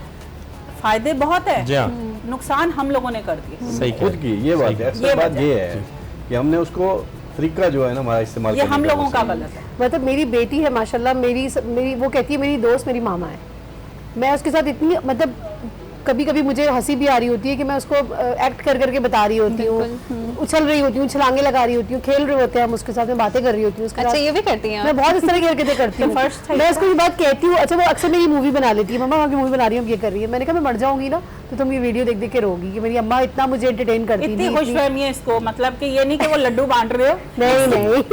फायदे बहुत है, जी हाँ। नुकसान हम लोगों ने कर दिए। सही खुद कह की ये बात है, ये अक्सर बात बात ये है कि हमने उसको तरीका जो है ना हमारा इस्तेमाल ये करने हम का लोगों वो का सही गलत है। मतलब मेरी बेटी है माशाल्लाह, मेरी वो कहती है मेरी दोस्त मेरी मामा है। मैं उसके साथ इतनी मतलब कभी कभी मुझे हंसी भी आ रही होती है कि मैं उसको एक्ट कर करके बता रही होती हूँ, उछल रही होती हूँ, छलांगे लगा रही होती हूँ, खेल रहे होते हैं हम उसके साथ, में बातें कर रही होती हूँ उसके अच्छा, साथ। ये भी करती हैं आप? मैं बहुत इस तरह की हरकतें करती हूँ। मैं उसको ये बात कहती हूँ, अच्छा वो अक्सर मेरी मूवी बना लेती है, मम्मा आपकी मूवी बना रही हूँ, ये कर रही है। मैंने कहा मैं मर जाऊंगी ना तो तुम ये वीडियो देख देख के रोगी कि मेरी अम्मा इतना मुझे एंटरटेन करती इतनी थी। खुशफहमी है इसको, मतलब कि ये नहीं कि वो लड्डू बांट रहे हो। नहीं नहीं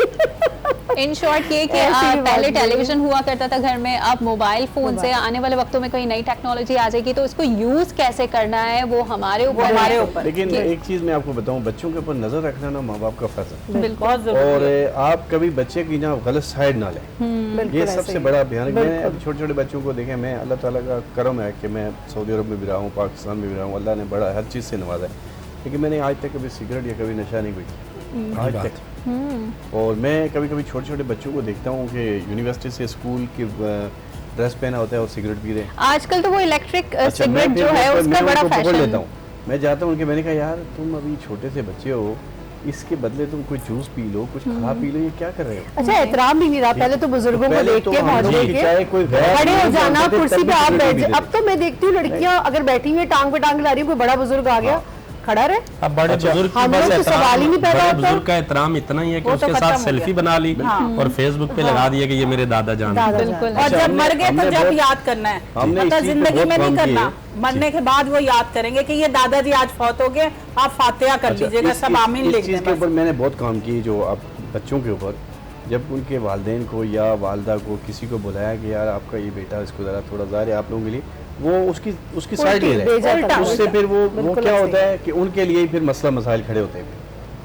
इन शॉर्ट ये कि ऐसी भी पहले बात नहीं। टेलीविजन हुआ करता था घर में, अब मोबाइल फोन से आने वाले वक्तों में कोई नई टेक्नोलॉजी आ जाएगी तो उसको यूज कैसे करना है वो हमारे ऊपर हमारे है। ऊपर। लेकिन एक चीज़ मैं आपको बताऊं, बच्चों के ऊपर नज़र रखना ना माँ बाप का फर्ज है। बिल्कुल बहुत जरूरी और है। आप कभी बच्चे की ना गलत साइड ना लें, बिल्कुल ये ऐसे सबसे ही। बड़ा भयानक। मैंने बिल्कुल। अब छोटे छोटे बच्चों को देखे, मैं अल्लाह ताला का करम है कि मैं सऊदी अरब में भी रहा हूँ, पाकिस्तान में भी रहा हूँ, अल्लाह ने बड़ा हर चीज़ से नवाजा है, लेकिन मैंने आज तक कभी सिगरेट या कभी नशा नहीं की आज तक। और मैं कभी कभी छोटे छोटे बच्चों को देखता हूँ कि यूनिवर्सिटी से स्कूल की ड्रेस पहना होता है और सिगरेट पी रहे हैं। आजकल तो वो इलेक्ट्रिक अच्छा, मैं सिगरेट फिर जो है मैं उसका बड़ा उनको पकड़ लेता फैशन। हूँ, मैं जाता हूँ उनके, मैंने कहा यार तुम अभी छोटे से बच्चे हो, इसके बदले तुम कोई जूस पी लो, कुछ खा पी लो, ये क्या कर रहे हो? अच्छा एहतराम भी नहीं रहा, पहले तो बुजुर्गों को पहले देख तो के हम मोहल्ले जी, के चाहे कोई गैर खड़े हो नहीं जाना, जानते थे, कुर्सी तब पे भी आप सिगरेट बैठ पी जाए। लेते अब तो मैं देखती हूँ लड़कियां अगर बैठी हुई टांग पे टांग ला रही हूँ, कोई बड़ा बुजुर्ग आ गया खड़ा रहे। अब बड़े बुजुर्ग की हम बस लोग तो सवाल ही नहीं पैदा बड़े होता। बुजुर्ग का एहतराम इतना ही है कि वो तो उसके खत्म साथ हो सेल्फी गया। बना ली और फेसबुक पे लगा दिया कि ये मेरे दादा जान हैं। दादा जान। बिल्कुल। और अच्छा, जब हमने- मर गए तो हमने जब बहुत- याद करना है, हमने मतलब इस चीज़ पे जिंदगी बहुत में नहीं काम करना, किए। मरने के बाद वो याद करेंगे कि ये दादाजी आज फौत हो गए, आप फातिहा कर अच्छा, लीजिएगा, सब आमीन लिख इस चीज़ दें के बस। ऊपर मैंने बहुत काम किए, जो अब बच्चों के ऊपर जब उनके वालिदैन को या वालदा को किसी को बुलाया कि यार आपका ये बेटा, इसको ज़रा थोड़ा ज़ाहिर है आप लोगों के लिए, वो उसकी साइड ले बेजा रहे करता हैं, उससे उल्टा। फिर वो बिल्कुल क्या ऐसे होता है कि उनके लिए ही फिर मसला मसाइल खड़े होते हैं।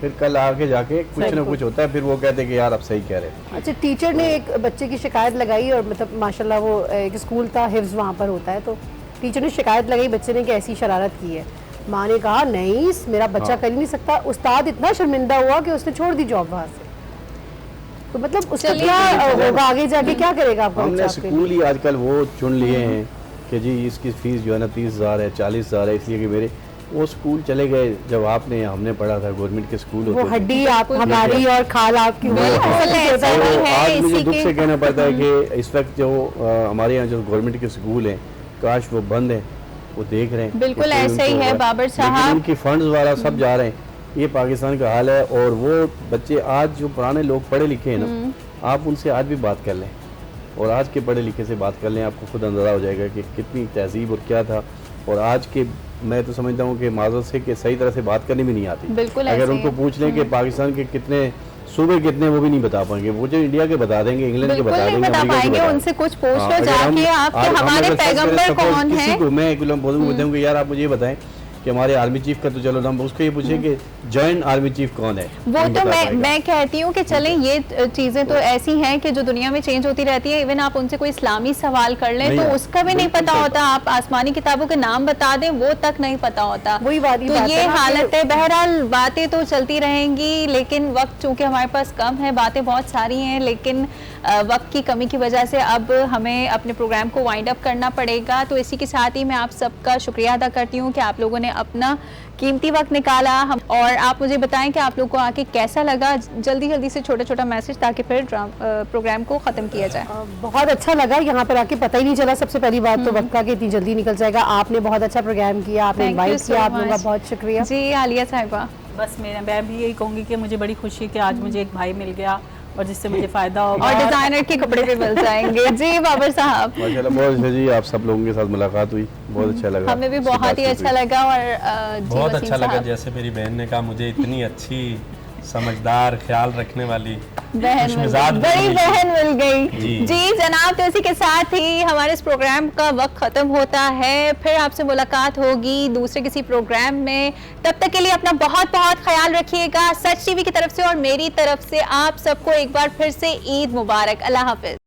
फिर कल आगे जाके कुछ ना कुछ होता है, फिर वो कहते हैं कि यार आप सही कह रहे हैं। अच्छा टीचर ने एक बच्चे की शिकायत लगाई और मतलब माशाल्लाह वो एक स्कूल था, हिफ्ज वहाँ पर होता है, तो टीचर ने शिकायत लगाई बच्चे ने कि ऐसी शरारत की है। माँ ने कहा नहीं मेरा बच्चा कर ही नहीं सकता। उस्ताद इतना शर्मिंदा हुआ कि उसने छोड़ दी जॉब वहाँ से। तो मतलब उसका चलिए, क्या होगा आगे जाके, क्या करेगा आपका हमने बच्चा आपके लिए? स्कूल ही आजकल वो चुन लिए हैं कि जी इसकी फीस जो है ना 30,000 है, 40,000 है, इसलिए कि मेरे वो स्कूल चले गए जब आपने हमने पढ़ा था, गवर्नमेंट के स्कूल वो होते थे। हड्डी आप हमारी और खाल आपकी वो बिल्कुल ऐसा तो ही है। आज मुझे इसी दुख के से कहना पड़ता है कि इस वक्त जो हमारे यहाँ जो गवर्नमेंट के स्कूल हैं, काश वो बंद हैं, वो देख रहे हैं। बिल्कुल कि कोई ऐसे ही उनको है होगा। बाबर लेकिन साहब। उनकी फंड्स वाला सब जा रहे हैं, ये पाकिस्तान का हाल है। और वो बच्चे आज जो पुराने लोग पढ़े लिखे हैं ना, आप उनसे आज भी बात कर लें और आज के पढ़े लिखे से बात कर लें, आपको खुद अंदाज़ा हो जाएगा कि कितनी तहजीब और क्या था। और आज के मैं तो समझता हूँ कि माजरत से कि सही तरह से बात करनी भी नहीं आती। बिल्कुल अगर ऐसे ही उनको है। पूछ लें कि पाकिस्तान के कितने सूबे कितने, वो भी नहीं बता पाएंगे। वो जो इंडिया के बता देंगे, इंग्लैंड के बिल्कुल बता नहीं देंगे, बता अमेरिका के पाएंगे, बता उनसे कुछ पूछ हाँ, लो अगर हम- जाके आप कि हम हमारे अगर फर्स्ट करें, पैगंबर suppose कौन किसी है। को मैं एक बोलूँगा यार आप मुझे ये बताएं कि हमारे आर्मी चीफ का तो चलो हम उसको ये पूछे कि जॉइंट आर्मी चीफ कौन है, वो नहीं तो बता मैं पाएगा। मैं कहती हूँ कि चलें ये चीजें तो ऐसी हैं कि जो दुनिया में चेंज होती रहती है। इवन आप उनसे कोई इस्लामी सवाल कर लें नहीं तो है, उसका भी नहीं बिल्कुल पता सही होता। आप आसमानी किताबों के नाम बता दें वो तक नहीं पता होता। वही बात ही तो बात ये है ना कि- हालत है। बहरहाल बातें तो चलती रहेंगी, लेकिन वक्त चूंकि हमारे पास कम है, बातें बहुत सारी हैं, लेकिन वक्त की कमी की वजह से अब हमें अपने प्रोग्राम को वाइंड अप करना पड़ेगा। तो इसी के साथ ही मैं आप सबका शुक्रिया अदा करती हूँ कि आप लोगों ने अपना कीमती वक्त निकाला। हम और आप मुझे बताएं कि आप लोग को आके कैसा लगा। जल्दी जल्दी से छोटा छोटा मैसेज ताकि फिर प्रोग्राम को ख़त्म किया जाए। बहुत अच्छा लगा यहाँ पर आके, पता ही नहीं चला सबसे पहली बात तो वक्त का कि इतनी जल्दी निकल जाएगा। आपने बहुत अच्छा प्रोग्राम किया, आपने Thank you इनवाइट so किया, आप लोगों का much. बहुत शुक्रिया। जी आलिया साहिबा। बस मैं भी यही कहूँगी कि मुझे बड़ी खुशी है कि आज मुझे एक भाई मिल गया और जिससे मुझे फ़ायदा होगा। और डिजाइनर के कपड़े भी मिल जाएंगे। जी बाबर साहब, माशाल्लाह बहुत अच्छा जी, आप सब लोगों के साथ मुलाकात हुई, बहुत अच्छा लगा। हमें भी आपसे बहुत ही बातचीत अच्छा हुई। लगा। और जी बहुत वसीम अच्छा लगा, साहब। जैसे मेरी बहन ने कहा मुझे इतनी अच्छी समझदार, ख्याल रखने वाली बहन मिल गई, बड़ी बहन मिल गई। जी जनाब, तो इसी के साथ ही हमारे इस प्रोग्राम का वक्त खत्म होता है। फिर आपसे मुलाकात होगी दूसरे किसी प्रोग्राम में। तब तक के लिए अपना बहुत बहुत ख्याल रखिएगा। सच टीवी की तरफ से और मेरी तरफ से आप सबको एक बार फिर से ईद मुबारक। अल्लाह हाफिज।